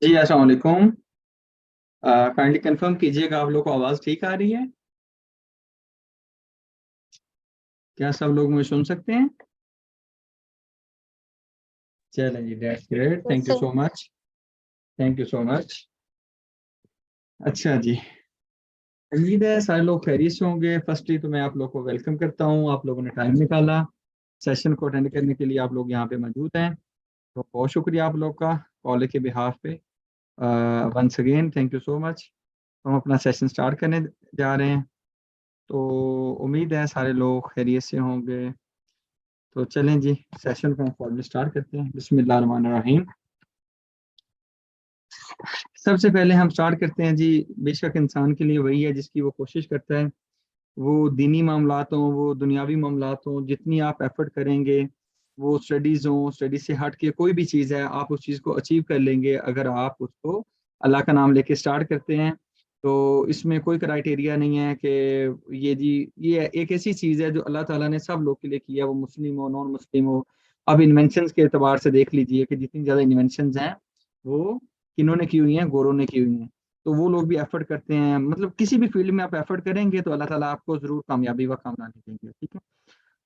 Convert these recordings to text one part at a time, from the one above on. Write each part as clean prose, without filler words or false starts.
जी अस्सलाम वालेकुम। Kindly confirm कीजिएगा आप लोग को आवाज़ ठीक आ रही है? क्या सब लोग मुझे सुन सकते हैं? चलें जी, that's great, thank you sir. So much. Thank you so much. अच्छा जी, उम्मीद है सारे लोग खैरियत से होंगे। फर्स्टली तो मैं आप लोग को वेलकम करता हूँ, आप लोगों ने टाइम निकाला सेशन को अटेंड करने के लिए, आप लोग यहाँ पे मौजूद हैं, तो बहुत शुक्रिया आप लोग का कॉलेज के बिहाफ पे। Once again thank you so much. हम अपना सेशन स्टार्ट करने जा रहे हैं, तो उम्मीद है सारे लोग खैरियत से होंगे। तो चलें जी, सेशन को हम फॉर्मली स्टार्ट करते हैं। बिस्मिल्लाहिर्रहमानिर्रहीम। सबसे पहले हम स्टार्ट करते हैं जी, बेशक इंसान के लिए वही है जिसकी वो कोशिश करता है, वो दीनी मामलात हों, वो दुनियावी मामलात हों, जितनी आप एफर्ट करेंगे, वो स्टडीज़ हों, स्टडीज से हट के कोई भी चीज़ है, आप उस चीज़ को अचीव कर लेंगे अगर आप उसको अल्लाह का नाम लेके स्टार्ट करते हैं। तो इसमें कोई क्राइटेरिया नहीं है कि ये जी, ये एक ऐसी चीज़ है जो अल्लाह ताला ने सब लोग के लिए किया, वो मुस्लिम हो नॉन मुस्लिम हो। अब इन्वेंशंस के एतबार से देख लीजिए कि जितनी ज़्यादा इन्वेंशंस हैं वो किन्होंने की हुई हैं, गोरों ने की हुई हैं। तो वो लोग भी एफर्ट करते हैं, मतलब किसी भी फील्ड में आप एफर्ट करेंगे तो अल्लाह ताला आपको ज़रूर कामयाबी व कामयाबी देंगे। ठीक है,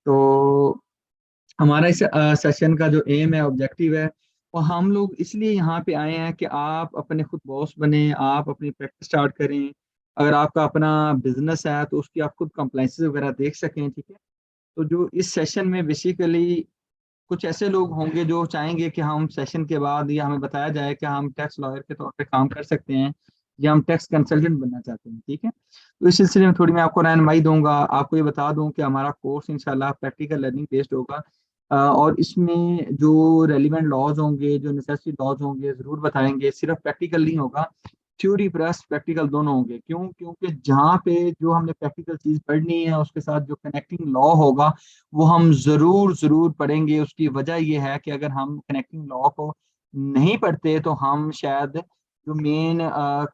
तो हमारा इस सेशन का जो एम है, ऑब्जेक्टिव है, वो हम लोग इसलिए यहाँ पे आए हैं कि आप अपने खुद बॉस बने, आप अपनी प्रैक्टिस स्टार्ट करें। अगर आपका अपना बिजनेस है तो उसकी आप खुद कंप्लाइंसेस वगैरह देख सकें। ठीक है, तो जो इस सेशन में बेसिकली कुछ ऐसे लोग होंगे जो चाहेंगे कि हम सेशन के बाद या हमें बताया जाए कि हम टैक्स लॉयर के तौर पे काम कर सकते हैं या हम टैक्स कंसल्टेंट बनना चाहते हैं। ठीक है, तो इस सिलसिले में थोड़ी मैं आपको रहनुमाई दूंगा। आपको ये बता दूं कि हमारा कोर्स इंशाल्लाह प्रैक्टिकल लर्निंग बेस्ड होगा, और इसमें जो रेलिवेंट लॉज होंगे, जो नेसेसरी लॉज होंगे, ज़रूर बताएंगे। सिर्फ प्रैक्टिकल नहीं होगा, थ्योरी प्लस प्रैक्टिकल दोनों होंगे। क्यों? क्योंकि जहाँ पे जो हमने प्रैक्टिकल चीज़ पढ़नी है उसके साथ जो कनेक्टिंग लॉ होगा वो हम जरूर जरूर पढ़ेंगे। उसकी वजह यह है कि अगर हम कनेक्टिंग लॉ को नहीं पढ़ते तो हम शायद जो मेन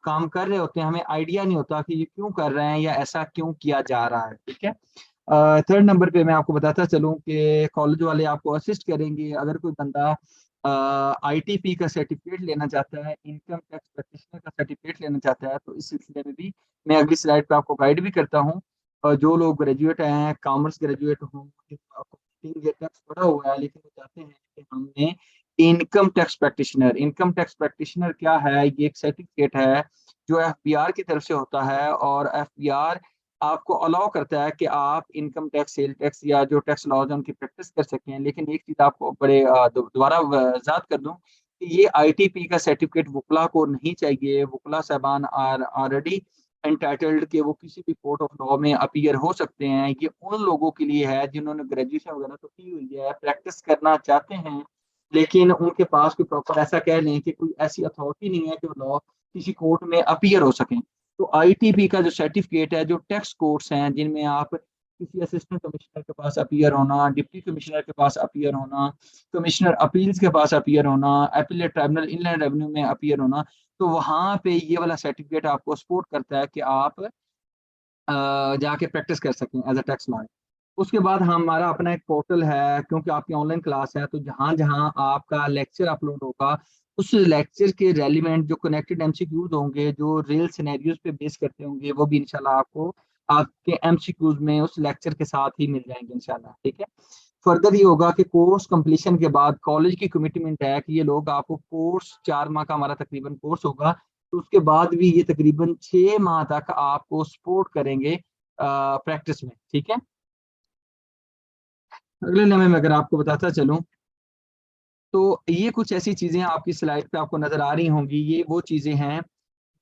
काम कर रहे होते हैं हमें आइडिया नहीं होता कि ये क्यों कर रहे हैं या ऐसा क्यों किया जा रहा है। ठीक है, थर्ड नंबर पे मैं आपको बताता चलूं कि कॉलेज वाले आपको असिस्ट करेंगे। अगर कोई बंदा आईटीपी का सर्टिफिकेट लेना चाहता है, इनकम टैक्स प्रैक्टिशनर का सर्टिफिकेट लेना चाहता है, तो इस सिलसिले में भी मैं अगली स्लाइड पे आपको गाइड भी करता हूँ। और जो लोग ग्रेजुएट हैं, कॉमर्स ग्रेजुएट हों, टैक्स पढ़ा हुआ है लेकिन वो चाहते हैं कि हमने इनकम टैक्स प्रैक्टिशनर क्या है, ये एक सर्टिफिकेट है जो एफबीआर की तरफ से होता है, और एफबीआर आपको अलाउ करता है कि आप इनकम टैक्स, सेल टैक्स या जो टैक्स लॉज है उनकी प्रैक्टिस कर सकें। लेकिन एक चीज आपको बड़े दोबारा वजाहत कर दूं कि ये आईटीपी का सर्टिफिकेट वुकला को नहीं चाहिए। वुकला साहबान आर ऑलरेडी एंटाइटल्ड कि वो किसी भी कोर्ट ऑफ लॉ में अपीयर हो सकते हैं। ये उन लोगों के लिए है जिन्होंने ग्रेजुएशन वगैरह तो की हुई है, प्रैक्टिस करना चाहते हैं, लेकिन उनके पास कोई प्रॉपर ऐसा कह लें कि कोई ऐसी अथॉरिटी नहीं है कि वो लॉ किसी कोर्ट में अपीयर हो सकें। तो आईटीपी का जो सर्टिफिकेट है, जो टैक्स कोर्ट्स हैं जिनमें आप किसी असिस्टेंट कमिश्नर के पास अपीयर होना, डिप्टी कमिश्नर के पास अपीयर होना, कमिश्नर अपील्स के पास अपीयर होना, अपीलेट ट्राइब्यूनल इनलैंड रेवेन्यू में अपीयर होना, तो वहां पे ये वाला सर्टिफिकेट आपको सपोर्ट करता है कि आप जाके प्रैक्टिस कर सकें एज अ टैक्स लॉयर। उसके बाद हमारा अपना एक पोर्टल है, क्योंकि आपकी ऑनलाइन क्लास है, तो जहाँ जहाँ आपका लेक्चर अपलोड होगा उस लेक्चर के रेलिवेंट जो कनेक्टेड एमसीक्यूज होंगे, जो रियल सिनेरियोज पे बेस करते होंगे, वो भी इंशाल्लाह आपको आपके एमसीक्यूज में उस लेक्चर के साथ ही मिल जाएंगे इंशाल्लाह। ठीक है, फर्दर ये होगा कि कोर्स कंप्लीशन के बाद कॉलेज की कमिटमेंट है कि ये लोग आपको कोर्स, 4 माह का हमारा तकरीबन कोर्स होगा, तो उसके बाद भी ये तकरीबन 6 माह तक आपको सपोर्ट करेंगे प्रैक्टिस में। ठीक है, अगले लम्हे में अगर आपको बताता चलूं तो ये कुछ ऐसी चीजें आपकी स्लाइड पे आपको नजर आ रही होंगी। ये वो चीजें हैं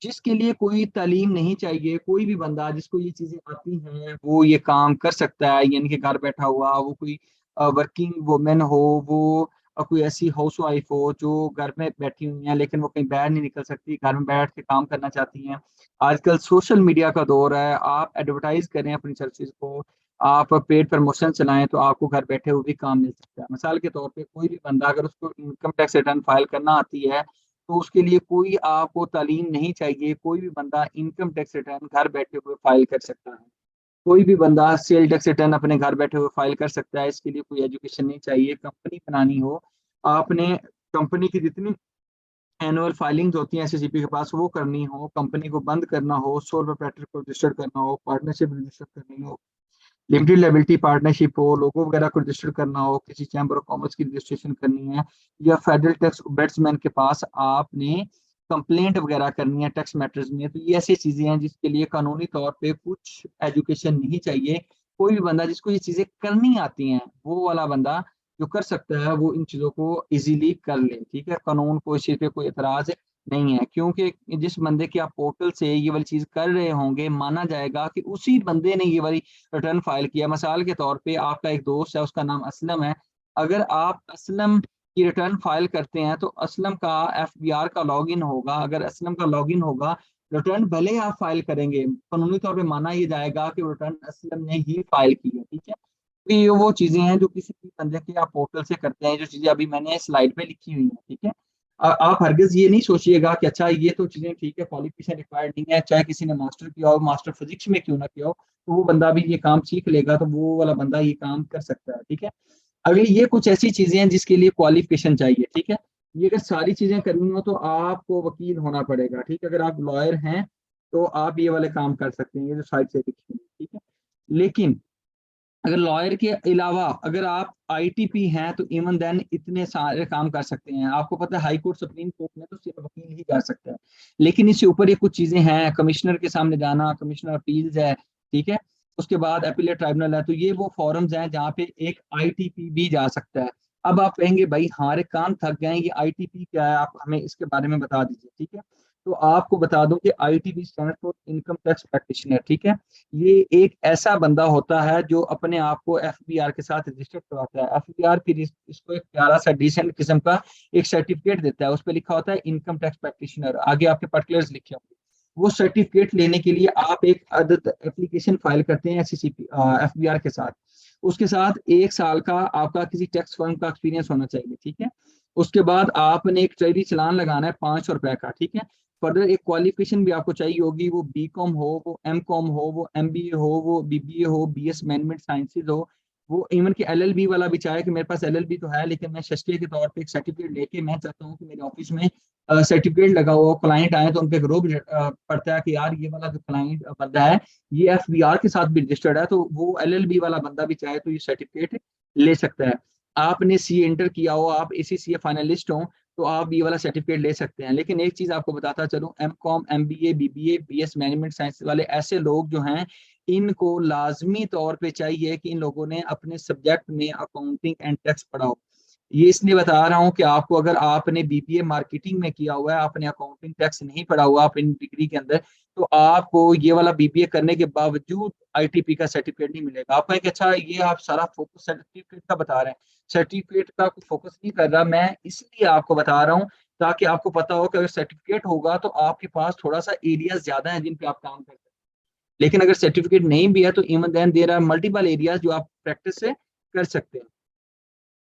जिसके लिए कोई तालीम नहीं चाहिए। कोई भी बंदा जिसको ये चीजें आती हैं वो ये काम कर सकता है, यानी कि घर बैठा हुआ, वो कोई वर्किंग वुमेन हो, वो कोई ऐसी हाउस वाइफ हो जो घर में बैठी हुई हैं लेकिन वो कहीं बाहर नहीं निकल सकती, घर में बैठ के काम करना चाहती हैं। आजकल सोशल मीडिया का दौर है, आप एडवर्टाइज करें अपनी सर्विसेज को, आप पेड प्रमोशन चलाएं तो आपको घर बैठे हुए भी काम मिल सकता है। मिसाल के तौर पे कोई भी बंदा अगर उसको इनकम टैक्स रिटर्न फाइल करना आती है तो उसके लिए कोई आपको तालीम नहीं चाहिए। कोई भी बंदा इनकम टैक्स रिटर्न घर बैठे हुए फाइल कर सकता है। कोई भी बंदा सेल टैक्स रिटर्न अपने घर बैठे हुए फाइल कर सकता है। इसके लिए कोई एजुकेशन नहीं चाहिए। कंपनी बनानी हो, आपने कंपनी की जितनी एनुअल फाइलिंग्स होती हैं एससीसीपी के पास, वो करनी हो, कंपनी को बंद करना हो, सोल प्रोप्राइटर को रजिस्टर करना हो, पार्टनरशिप रजिस्टर करनी हो, लिमिटेड लायबिलिटी पार्टनरशिप हो, लोगो वगैरह को रजिस्टर करना हो, किसी चैम्बर ऑफ कॉमर्स की रजिस्ट्रेशन करनी है, या फेडरल टैक्स बैट्समैन के पास आपने कंप्लेंट वगैरह करनी है टैक्स मैटर्स में, तो ये ऐसी चीजें हैं जिसके लिए कानूनी तौर पे कुछ एजुकेशन नहीं चाहिए। कोई भी बंदा जिसको ये चीजें करनी आती हैं, वो वाला बंदा जो कर सकता है वो इन चीजों को इजीली कर ले। ठीक है, कानून को इस चीज पे कोई एतराज नहीं है, क्योंकि जिस बंदे की आप पोर्टल से ये वाली चीज कर रहे होंगे, माना जाएगा कि उसी बंदे ने ये वाली रिटर्न फाइल किया। मिसाल के तौर पे आपका एक दोस्त है, उसका नाम असलम है, अगर आप असलम की रिटर्न फाइल करते हैं तो असलम का एफबीआर का लॉगिन होगा, अगर असलम का लॉगिन होगा, रिटर्न भले ही आप फाइल करेंगे, कानूनी तौर पे माना ये जाएगा कि रिटर्न असलम ने ही फाइल की है। ठीक है, तो ये वो चीजें हैं जो किसी भी बंदे के आप पोर्टल से करते हैं, जो चीजें अभी मैंने स्लाइड पे लिखी हुई हैं। ठीक है, आप हरगिज ये नहीं सोचिएगा कि अच्छा ये तो चीजें ठीक है, क्वालिफिकेशन रिक्वायर्ड नहीं है, चाहे किसी ने मास्टर किया हो, मास्टर फिजिक्स में क्यों ना किया हो, तो वो बंदा भी ये काम सीख लेगा, तो वो वाला बंदा ये काम कर सकता है। ठीक है, अगली ये कुछ ऐसी चीजें हैं जिसके लिए क्वालिफिकेशन चाहिए। ठीक है, ये अगर सारी चीजें करनी हो तो आपको वकील होना पड़ेगा। ठीक है, अगर आप लॉयर हैं तो आप ये वाले काम कर सकते हैं, ये जो साइड से लिखी हुई है। ठीक है, लेकिन अगर लॉयर के अलावा अगर आप आईटीपी हैं तो इवन देन इतने सारे काम कर सकते हैं। आपको पता है हाई कोर्ट सुप्रीम कोर्ट में तो सिर्फ वकील ही जा सकता है, लेकिन इससे ऊपर ये कुछ चीजें हैं, कमिश्नर के सामने जाना, कमिश्नर अपील्स है। ठीक है, उसके बाद अपीलेट ट्राइब्यूनल है, तो ये वो फॉरम्स हैं जहाँ पे एक आईटीपी भी जा सकता है। अब आप कहेंगे भाई हमारे काम थक गए हैं, ये आईटीपी क्या है, आप हमें इसके बारे में बता दीजिए। ठीक है, तो आपको बता दूं कि ITP stand for income tax practitioner. ठीक है, ये एक ऐसा बंदा होता है जो अपने आप को एफबीआर के साथ रजिस्टर करवाता है। एफबीआर फिर इसको एक प्यारा सा डिसेंट किस्म का एक सर्टिफिकेट देता है, उस पर लिखा होता है इनकम टैक्स प्रैक्टिशनर, आगे आपके पर्टिकुलर्स लिखे होंगे। वो सर्टिफिकेट लेने के लिए आप एक अदद एप्लीकेशन फाइल करते हैं एससीसीपी एफबीआर के साथ। उसके साथ 1 साल का आपका किसी टैक्स फर्म का एक्सपीरियंस होना चाहिए। ठीक है, उसके बाद आपने एक ट्रेडी चलान लगाना है 500 रुपए का। ठीक है, फर्दर एक क्वालिफिकेशन भी आपको चाहिए होगी, वो बीकॉम हो, वो एमकॉम हो, वो एमबीए हो, वो बीबीए हो, बीएस मैनेजमेंट साइंसेज हो, वो इवन कि एलएलबी वाला भी चाहे कि मेरे पास एलएलबी तो है लेकिन मैं शस्त्रीय के तौर पे एक सर्टिफिकेट लेके मैं चाहता हूँ कि मेरे ऑफिस में सर्टिफिकेट लगा हुआ, क्लाइंट आए तो उनके ग्रुप पड़ता है कि यार ये वाला जो क्लाइंट बंदा है ये एफबीआर के साथ भी रजिस्टर्ड है, तो वो एलएलबी वाला बंदा भी चाहे तो ये सर्टिफिकेट ले सकता है। आपने सीए इंटर किया हो, आप इसी सीए फाइनलिस्ट हो, तो आप ये वाला सर्टिफिकेट ले सकते हैं। लेकिन एक चीज आपको बताता चलूं, M com, MBA, BBA, BS management science वाले ऐसे लोग जो हैं, इनको लाजमी तौर पे चाहिए कि इन लोगों ने अपने सब्जेक्ट में अकाउंटिंग एंड टैक्स पढ़ा हो। ये इसलिए बता रहा हूँ कि आपको अगर आपने बीबीए मार्केटिंग में किया हुआ है, आपने अकाउंटिंग टैक्स नहीं पढ़ा हुआ अपनी डिग्री के अंदर, तो आपको ये वाला बीबीए करने के बावजूद आईटीपी का सर्टिफिकेट नहीं मिलेगा। आप कहें कि अच्छा ये आप सारा फोकस सर्टिफिकेट का बता रहे हैं, सर्टिफिकेट का फोकस नहीं कर रहा मैं, इसलिए आपको बता रहा हूँ ताकि आपको पता हो कि अगर सर्टिफिकेट होगा तो आपके पास थोड़ा सा एरियाज ज्यादा हैं जिन पे आप काम कर सकते हैं। लेकिन अगर सर्टिफिकेट नहीं भी है तो even then there are multiple areas जो आप प्रैक्टिस से कर सकते हैं।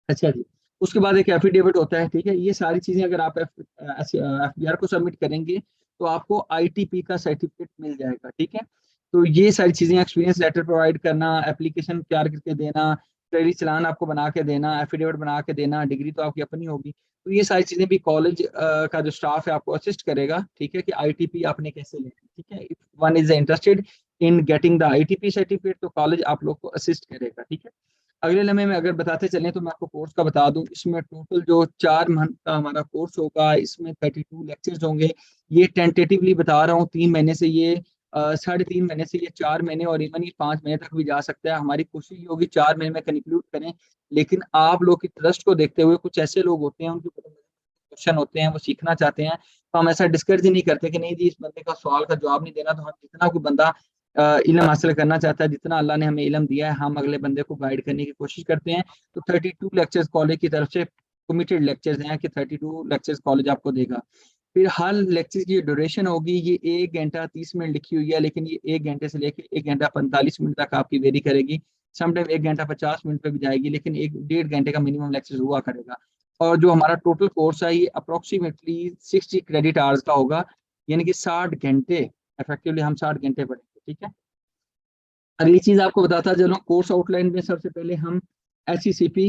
अच्छा जी, उसके बाद एक एफिडेविट होता है। ठीक है, ये सारी चीजें अगर आप एफबीआर को सबमिट करेंगे तो आपको आईटीपी का सर्टिफिकेट मिल जाएगा। ठीक है, तो ये सारी चीजें, एक्सपीरियंस लेटर प्रोवाइड करना, एप्लीकेशन तैयार करके देना, क्रेडिट चलान आपको बना के देना, एफिडेविट बना के देना, डिग्री तो आपकी अपनी होगी, तो ये सारी चीजें भी कॉलेज का जो स्टाफ है आपको असिस्ट करेगा। ठीक है, कि आईटीपी आपने कैसे लेना है। ठीक है, if one is interested in getting the ITP certificate तो कॉलेज आप लोग को असिस्ट करेगा। ठीक है, अगले लम्हे में अगर बताते चलें तो मैं आपको कोर्स का बता दूं, इसमें टोटल जो 4 मंथ का हमारा कोर्स होगा, इसमें 32 लेक्चर्स होंगे। ये टेंटेटिवली बता रहा हूँ, 3 महीने से ये 3.5 महीने से ये 4 महीने और इवन ये 5 महीने तक भी जा सकता है। हमारी कोशिश ये होगी 4 महीने में कंक्लूड करें, लेकिन आप लोग की ट्रस्ट को देखते हुए कुछ ऐसे लोग होते हैं उनके क्वेश्चन होते हैं, वो सीखना चाहते हैं, तो हम ऐसा डिस्करेज नहीं करते कि नहीं जी इस बंदे का सवाल का जवाब नहीं देना। तो हम जितना कोई बंदा इल्म हासिल करना चाहता है, जितना अल्लाह ने हमें इल्म दिया है, हम अगले बंदे को गाइड करने की कोशिश करते हैं। तो 32 लेक्चर्स कॉलेज की तरफ से कमिटेड लेक्चर्स हैं कि 32 लेक्चर्स कॉलेज आपको देगा। फिर हर लेक्चर की ड्यूरेशन होगी, ये 1 घंटा 30 मिनट लिखी हुई है, लेकिन ये 1 घंटे से लेकर 1 घंटा 45 मिनट तक आपकी वेरी करेगी। समटाइम 1 घंटा 50 मिनट पे भी जाएगी, लेकिन 1 1.5 घंटे का मिनिमम लेक्चर हुआ करेगा। और जो हमारा टोटल कोर्स है ये अप्रोक्सीमेटली 60 क्रेडिट आवर्स का होगा, यानी कि 60 घंटे, इफेक्टिवली हम 60 घंटे पढ़ेंगे। ठीक है, अगली चीज आपको बताता चलो, कोर्स आउटलाइन में सबसे पहले हम एसईसीपी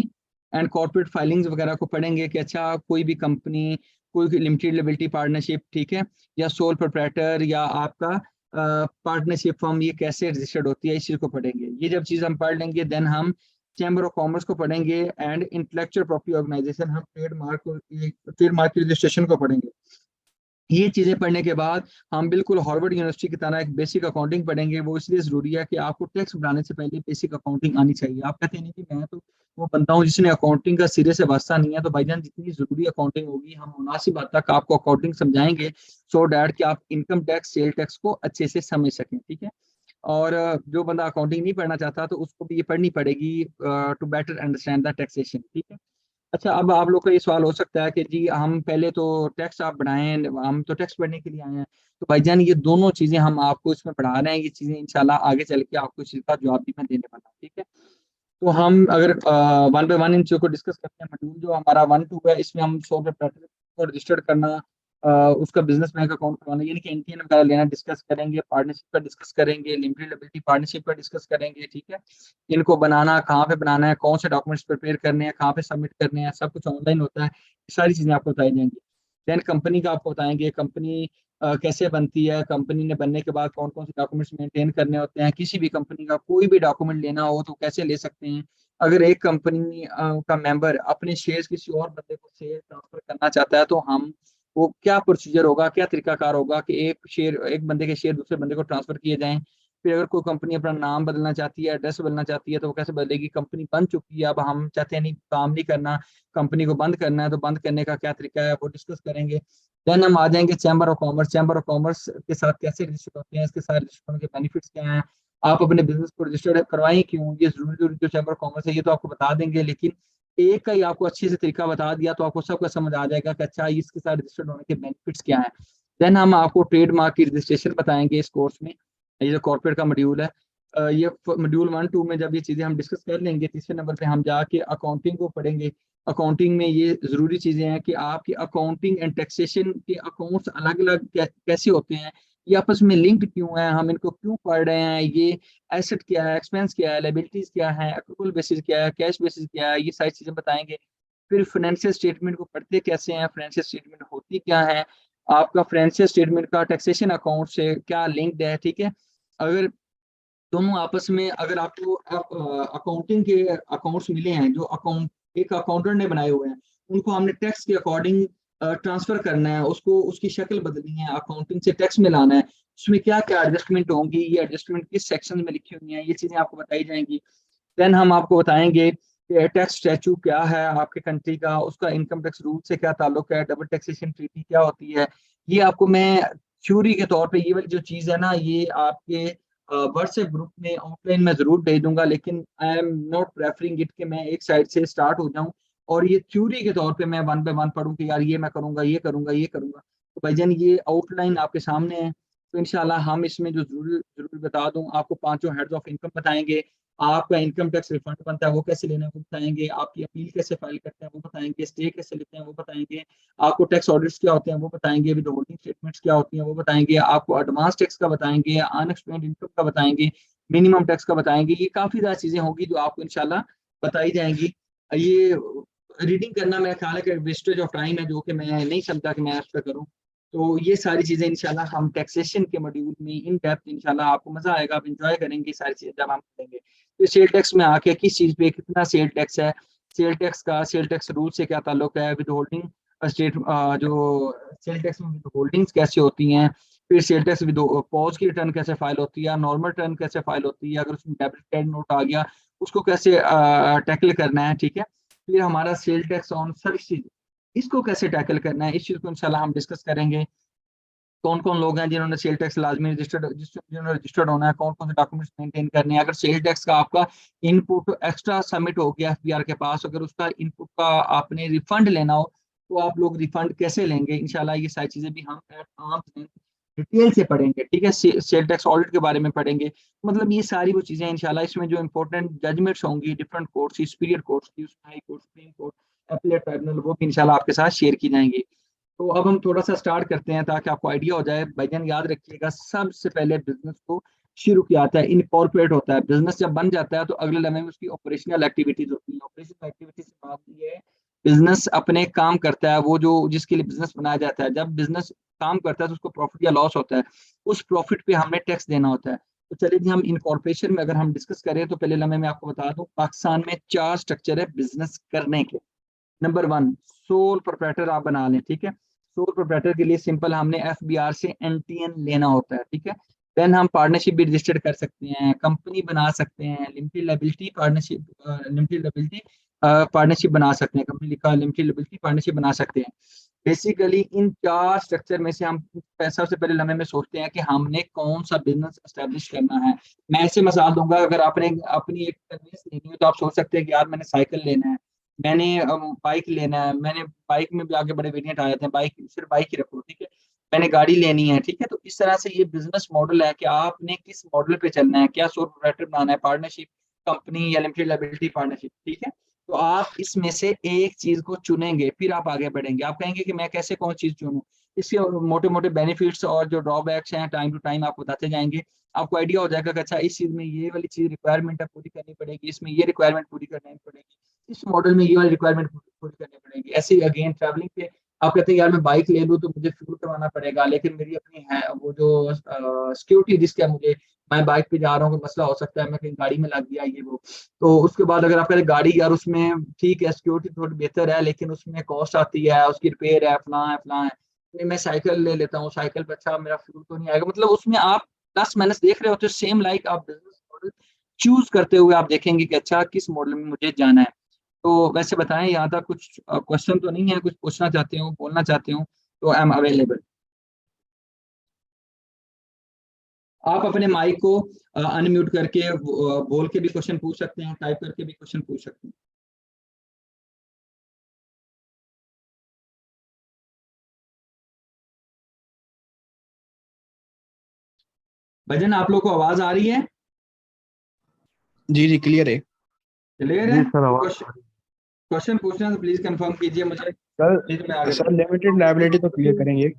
एंड कॉर्पोरेट फाइलिंग्स वगैरह को पढ़ेंगे कि अच्छा कोई भी कंपनी कोई लिमिटेड लिबिलिटी पार्टनरशिप, ठीक है, या सोल प्रोप्राइटर, या आपका पार्टनरशिप फर्म, ये कैसे रजिस्टर्ड होती है, इस चीज को पढ़ेंगे। ये जब चीज हम पढ़ लेंगे देन हम चैम्बर ऑफ कॉमर्स को पढ़ेंगे एंड इंटेलेक्चुअल प्रॉपर्टी ऑर्गेनाइजेशन, हम ट्रेडमार्क की रजिस्ट्रेशन को पढ़ेंगे। ये चीजें पढ़ने के बाद हम बिल्कुल हार्वर्ड यूनिवर्सिटी की तरह एक बेसिक अकाउंटिंग पढ़ेंगे। वो इसलिए जरूरी है कि आपको टैक्स बनाने से पहले बेसिक अकाउंटिंग आनी चाहिए। आप कहते हैं नहीं कि मैं तो वो बनता हूँ जिसने अकाउंटिंग का सिरे से वास्ता नहीं है, तो भाईजान जितनी जरूरी अकाउंटिंग होगी हम मुनासिब हद तक आपको अकाउंटिंग समझाएंगे, सो डैट कि आप इनकम टैक्स सेल टैक्स को अच्छे से समझ सकें, ठीक है। और जो बंदा अकाउंटिंग नहीं पढ़ना चाहता तो उसको भी ये पढ़नी पड़ेगी to better understand the taxation, ठीक है। अच्छा, अब आप लोग का ये सवाल हो सकता है कि जी हम पहले तो टैक्स आप बढ़ाएं, हम तो टैक्स पढ़ने के लिए आए हैं। तो भाईजान ये दोनों चीजें हम आपको इसमें पढ़ा रहे हैं, ये चीजें इंशाल्लाह आगे चल के आपको इस चीज का जवाब भी मैं देने वाला हूँ, ठीक है। तो हम अगर वन बाय वन इन चीजों को डिस्कस करते हैं, मॉड्यूल जो हमारा 1-2 है इसमें हम सोल प्रोप्राइटर को रजिस्टर्ड करना, उसका बिजनेस बैंक अकाउंट करवाना यानी कि एनटीएन वगैरह लेना डिस्कस करेंगे, पार्टनरशिप का डिस्कस करेंगे, लिमिटेड लिबिलिटी पार्टनरशिप का डिस्कस करेंगे, ठीक है। इनको बनाना, कहाँ पे बनाना है, कौन से डॉक्यूमेंट्स प्रिपेयर करने हैं, कहाँ पे सबमिट करने हैं, सब कुछ ऑनलाइन होता है, ये सारी चीजें आपको बताई जाएंगी। देन कंपनी का आपको बताएंगे, कंपनी कैसे बनती है, कंपनी ने बनने के बाद कौन कौन से डॉक्यूमेंट्स मेंटेन करने होते हैं, किसी भी कंपनी का कोई भी डॉक्यूमेंट लेना हो तो कैसे ले सकते हैं। अगर एक कंपनी का मेंबर अपने शेयर्स किसी और बंदे को शेयर ट्रांसफर करना चाहता है तो हम वो क्या प्रोसीजर होगा, क्या तरीकाकार होगा कि एक बंदे के शेयर दूसरे बंदे को ट्रांसफर किए जाएं। फिर अगर कोई कंपनी अपना नाम बदलना चाहती है, एड्रेस बदलना चाहती है, तो वो कैसे बदलेगी। कंपनी बन चुकी है, अब हम चाहते हैं नहीं काम नहीं करना, कंपनी को बंद करना है, तो बंद करने का क्या तरीका है वो डिस्कस करेंगे। देन हम आ जाएंगे chamber of commerce. Chamber of commerce के साथ कैसे रजिस्टर होते हैं, इसके साथ रजिस्टर होने के बेनिफिट्स क्या हैं, आप अपने बिजनेस को रजिस्टर्ड करवाएं क्यों, ये जरूरी जरूरी जो चैम्बर ऑफ कॉमर्स है ये तो आपको बता देंगे, लेकिन एक का ही आपको अच्छे से तरीका बता दिया तो आपको सबका समझ आ जाएगा कि अच्छा इसके साथ रजिस्टर्ड होने के बेनिफिट्स क्या हैं। देन हम आपको ट्रेडमार्क की रजिस्ट्रेशन बताएंगे इस कोर्स में, ये जो कॉर्पोरेट का मॉड्यूल है। ये मॉड्यूल 1-2 में जब ये चीजें हम डिस्कस कर लेंगे, तीसरे नंबर पे हम जाके अकाउंटिंग को पढ़ेंगे। अकाउंटिंग में ये जरूरी चीजें हैं कि आपकी अकाउंटिंग एंड टैक्सेशन के अकाउंट्स अलग अलग कैसे होते हैं, ये आपस में लिंक क्यों है, हम इनको क्यों पढ़ रहे हैं, ये एसेट क्या है, एक्सपेंस क्या है, लायबिलिटीज क्या है, एक्रूवल बेसिस क्या है, कैश बेसिस क्या है, ये सारी चीजें बताएंगे। फिर फाइनेंशियल स्टेटमेंट को पढ़ते कैसे हैं, फाइनेंशियल स्टेटमेंट होती क्या है, आपका फाइनेंशियल स्टेटमेंट का टैक्सेशन अकाउंट से क्या लिंक्ड है, ठीक है। अगर दोनों आपस में, अगर आपको अकाउंटिंग के अकाउंट्स मिले हैं जो अकाउंट एक अकाउंटेंट ने बनाए हुए हैं, उनको हमने टैक्स के अकॉर्डिंग ट्रांसफर करना है, उसको उसकी शक्ल बदलनी है, अकाउंटिंग से टैक्स में लाना है, उसमें क्या क्या एडजस्टमेंट होंगी, ये एडजस्टमेंट किस सेक्शन में लिखी हुई है, ये चीजें आपको बताई जाएंगी। देन हम आपको बताएंगे कि टैक्स स्टैचू क्या है आपके कंट्री का, उसका इनकम टैक्स रूल से क्या ताल्लुक है, डबल टैक्सेशन ट्रीटी क्या होती है। ये आपको मैं थ्योरी के तौर पे ये वाली जो चीज़ है ना, ये आपके व्हाट्सएप ग्रुप में ऑफलाइन में जरूर भेज दूंगा, लेकिन I am not preferring it कि मैं एक साइड से स्टार्ट हो जाऊं और ये थ्योरी के तौर पे मैं 1 बाय 1 पढ़ूं कि यार ये मैं करूंगा, ये करूंगा, ये करूंगा। तो भाईजान ये आउटलाइन आपके सामने है, तो इंशाल्लाह हम इसमें जो जरूर जरूर बता दूं आपको, पांचों हेड्स ऑफ इनकम बताएंगे, आपका इनकम टैक्स रिफंड बनता है वो कैसे लेना है वो बताएंगे, आपकी अपील कैसे फाइल करते हैं वो बताएंगे, स्टे कैसे लेते हैं वो बताएंगे, आपको टैक्स ऑडिट्स क्या होते हैं वो बताएंगे, विद होल्डिंग स्टेटमेंट्स क्या होती हैं वो बताएंगे, आपको एडवांस टैक्स का बताएंगे, अनएक्सपेंड इनकम का बताएंगे, मिनिमम टैक्स का बताएंगे। ये काफी ज्यादा चीजें होंगी जो आपको इंशाल्लाह बताई जाएंगी। ये रीडिंग करना मेरा ख्याल है कि वेस्टेज ऑफ टाइम है, जो कि मैं नहीं समझता कि मैं इस पर करूँ। तो ये सारी चीजें इंशाल्लाह हम टैक्सेशन के मॉड्यूल में इन डेप्थ इंशाल्लाह आपको मजा आएगा, आप इंजॉय करेंगे सारी चीजें जब हम करेंगे। तो सेल टैक्स में आके किस चीज पे कितना सेल टैक्स है, सेल टैक्स रूल से क्या ताल्लुक है, विद होल्डिंग स्टेट जो सेल टैक्स में विद होल्डिंग्स कैसे होती हैं, फिर सेल टैक्स विद पॉज की रिटर्न कैसे फाइल होती है, नॉर्मल रिटर्न कैसे फाइल होती है, अगर उसमें डेबिट क्रेडिट नोट आ गया उसको कैसे टैकल करना है, ठीक है। फिर हमारा सेल टैक्स ऑन सर्विसेज, इसको कैसे टैकल करना है, इस चीज को इंशाल्लाह हम डिस्कस करेंगे। कौन कौन लोग हैं जिन्होंने सेल टैक्स लाजमी रजिस्टर्ड जिन्होंने रजिस्टर्ड होना है, कौन कौन से डॉक्यूमेंट्स मेंटेन करने हैं, अगर सेल टैक्स का आपका इनपुट एक्स्ट्रा सबमिट हो गया एफबीआर के पास, अगर उसका इनपुट का आपने रिफंड लेना हो तो आप लोग रिफंड कैसे लेंगे, इंशाल्लाह ये सारी चीजें भी हम एट आर्म्स डिटेल से पढ़ेंगे, ठीक है। सेल टैक्स ऑडिट के बारे में पढ़ेंगे, मतलब ये सारी वो चीजें इंशाल्लाह, इसमें जो इंपॉर्टेंट जजमेंट्स होंगी डिफरेंट कोर्ट्स की, सुपीरियर कोर्ट्स की, उसमें high court, supreme court, appellate tribunal, वो भी इंशाल्लाह आपके साथ शेयर की जाएंगी। तो अब हम थोड़ा सा स्टार्ट करते हैं ताकि आपको आइडिया हो जाए। भाईजान याद रखिएगा, सबसे पहले बिजनेस को शुरू किया जाता है, इनकॉर्पोरेट होता है। बिजनेस जब बन जाता है तो अगले लेवल में उसकी ऑपरेशनल एक्टिविटीज होती है। ऑपरेशनल एक्टिविटीज से बात ये है बिजनेस अपने काम करता है, वो जो जिसके लिए बिजनेस बनाया जाता है, जब बिजनेस काम करता है तो उसको प्रॉफिट या लॉस होता है, उस प्रॉफिट पे हमने टैक्स देना होता है। तो चलिए जी, हम इनकॉर्पोरेशन में अगर हम डिस्कस करें तो पहले लम्हे में आपको बता दूं, पाकिस्तान में 4 स्ट्रक्चर है बिजनेस करने के। नंबर 1, सोल प्रोप्राइटर आप बना लें, ठीक है। सोल प्रोप्राइटर के लिए सिंपल हमने एफबीआर से एनटीएन लेना होता है, ठीक है। देन हम पार्टनरशिप भी रजिस्टर्ड कर सकते हैं, कंपनी बना सकते हैं, limited liability partnership, limited liability partnership बना सकते हैं, कंपनी लिखा लिमिटेड लायबिलिटी पार्टनरशिप बना सकते हैं। बेसिकली इन 4 स्ट्रक्चर में से हम सबसे पहले लम्हे में सोचते हैं कि हमने कौन सा बिजनेस एस्टेब्लिश करना है। मैं ऐसे मिसाल दूंगा, अगर आपने अपनी एक कन्वेंस लेनी है तो आप सोच सकते हैं कि यार मैंने साइकिल लेना है, मैंने बाइक लेना है, मैंने बाइक में भी आगे बड़े वेरिएंट आ जाते हैं, बाइक सिर्फ बाइक ही रखो, ठीक है। मैंने गाड़ी लेनी है, ठीक है। तो इस तरह से ये बिजनेस मॉडल है कि आपने किस मॉडल पे चलना है, क्या सोल प्रोप्राइटर बनाना है, पार्टनरशिप, कंपनी या लिमिटेड लायबिलिटी पार्टनरशिप, ठीक है। तो आप इसमें से एक चीज को चुनेंगे, फिर आप आगे बढ़ेंगे। आप कहेंगे कि मैं कैसे कौन चीज चुनूं, इसके मोटे मोटे बेनिफिट्स और जो ड्रॉबैक्स हैं टाइम टू टाइम आप बताते जाएंगे। आपको आइडिया हो जाएगा कि अच्छा इस चीज में ये वाली चीज रिक्वायरमेंट है पूरी करनी पड़ेगी, इसमें ये रिक्वायरमेंट पूरी करनी पड़ेगी, इस मॉडल में ये वाली रिक्वायरमेंट पूरी करनी पड़ेगी। ऐसे ही अगेन ट्रैवलिंग पे आप कहते हैं यार मैं बाइक ले लूँ तो मुझे फ्यूल करवाना पड़ेगा, लेकिन मेरी अपनी है वो जो सिक्योरिटी रिस्क है, मुझे मैं बाइक पे जा रहा हूँ, कोई मसला हो सकता है, मैं कहीं गाड़ी में लग गया ये वो। तो उसके बाद अगर आप कहते गाड़ी यार उसमें ठीक है सिक्योरिटी थोड़ी बेहतर है, लेकिन उसमें कॉस्ट आती है, उसकी रिपेयर है, फलां है, नहीं मैं साइकिल ले लेता हूँ, साइकिल पे अच्छा मेरा फ्यूल तो नहीं आएगा। मतलब उसमें आप प्लस माइनस देख रहे होते हो, सेम लाइक आप बिजनेस मॉडल चूज करते हुए आप देखेंगे कि अच्छा किस मॉडल में मुझे जाना है। तो वैसे बताएं, यहाँ तक कुछ क्वेश्चन तो नहीं है, कुछ पूछना चाहते हो, बोलना चाहते हो तो आई एम अवेलेबल। आप अपने माइक को अनम्यूट करके बोल के भी क्वेश्चन पूछ सकते हैं, टाइप करके भी क्वेश्चन पूछ सकते हैं। भजन आप लोग को आवाज आ रही है? जी जी क्लियर है। क्लियर है? जी सर, आवाज क्वेश्चन पूछना तो प्लीज कंफर्म कीजिए मुझे, सर प्लीज मैं आगे सर बढ़ूँ। लिमिटेड लायबिलिटी तो क्लियर करेंगे।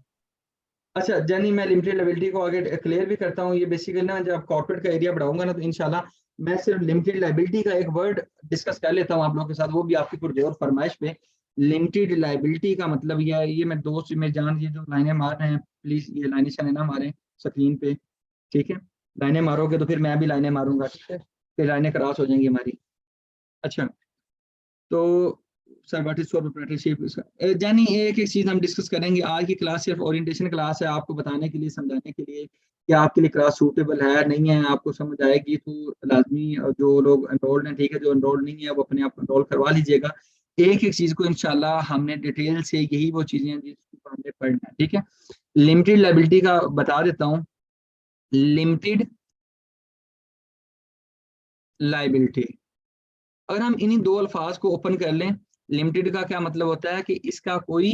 अच्छा जानी, मैं लिमिटेड लायबिलिटी को आगे क्लियर भी करता हूँ। ये बेसिकली ना जब कॉर्पोरेट का एरिया बढ़ाऊंगा ना तो इंशाल्लाह मैं सिर्फ लिमिटेड लायबिलिटी का एक वर्ड डिस्कस कर लेता हूँ आप लोगों के साथ, वो भी आपकी पुरजोर फरमाइश पे। लिमिटेड लायबिलिटी का मतलब ये मैं दोस्त में जान, ये जो लाइनें मार रहे हैं प्लीज ये लाइनें शाने ना मारें स्क्रीन पे, ठीक है। लाइनें मारोगे तो फिर मैं भी लाइनें मारूंगा, ठीक है, फिर लाइनें क्रॉस हो जाएंगी हमारी। अच्छा, तो सर व्हाट इज प्रोप्राइटरशिप, जानी एक एक चीज हम डिस्कस करेंगे। आज की क्लास सिर्फ ओरिएंटेशन क्लास है, आपको बताने के लिए, समझाने के लिए कि आपके लिए क्लास सूटेबल है नहीं है, आपको समझ आएगी तो लाजमी। जो लोग एनरोल्ड हैं ठीक है, जो एनरोल्ड नहीं है वो अपने आप एनरोल करवा लीजिएगा। एक एक चीज को इंशाल्लाह हमने डिटेल से, यही वो चीजें हैं जिसको हमने पढ़ना है, ठीक है। लिमिटेड लायबिलिटी का बता देता हूँ। लिमिटेड लायबिलिटी, अगर हम इन्हीं दो अल्फाज को ओपन कर लें, लिमिटेड का क्या मतलब होता है कि इसका कोई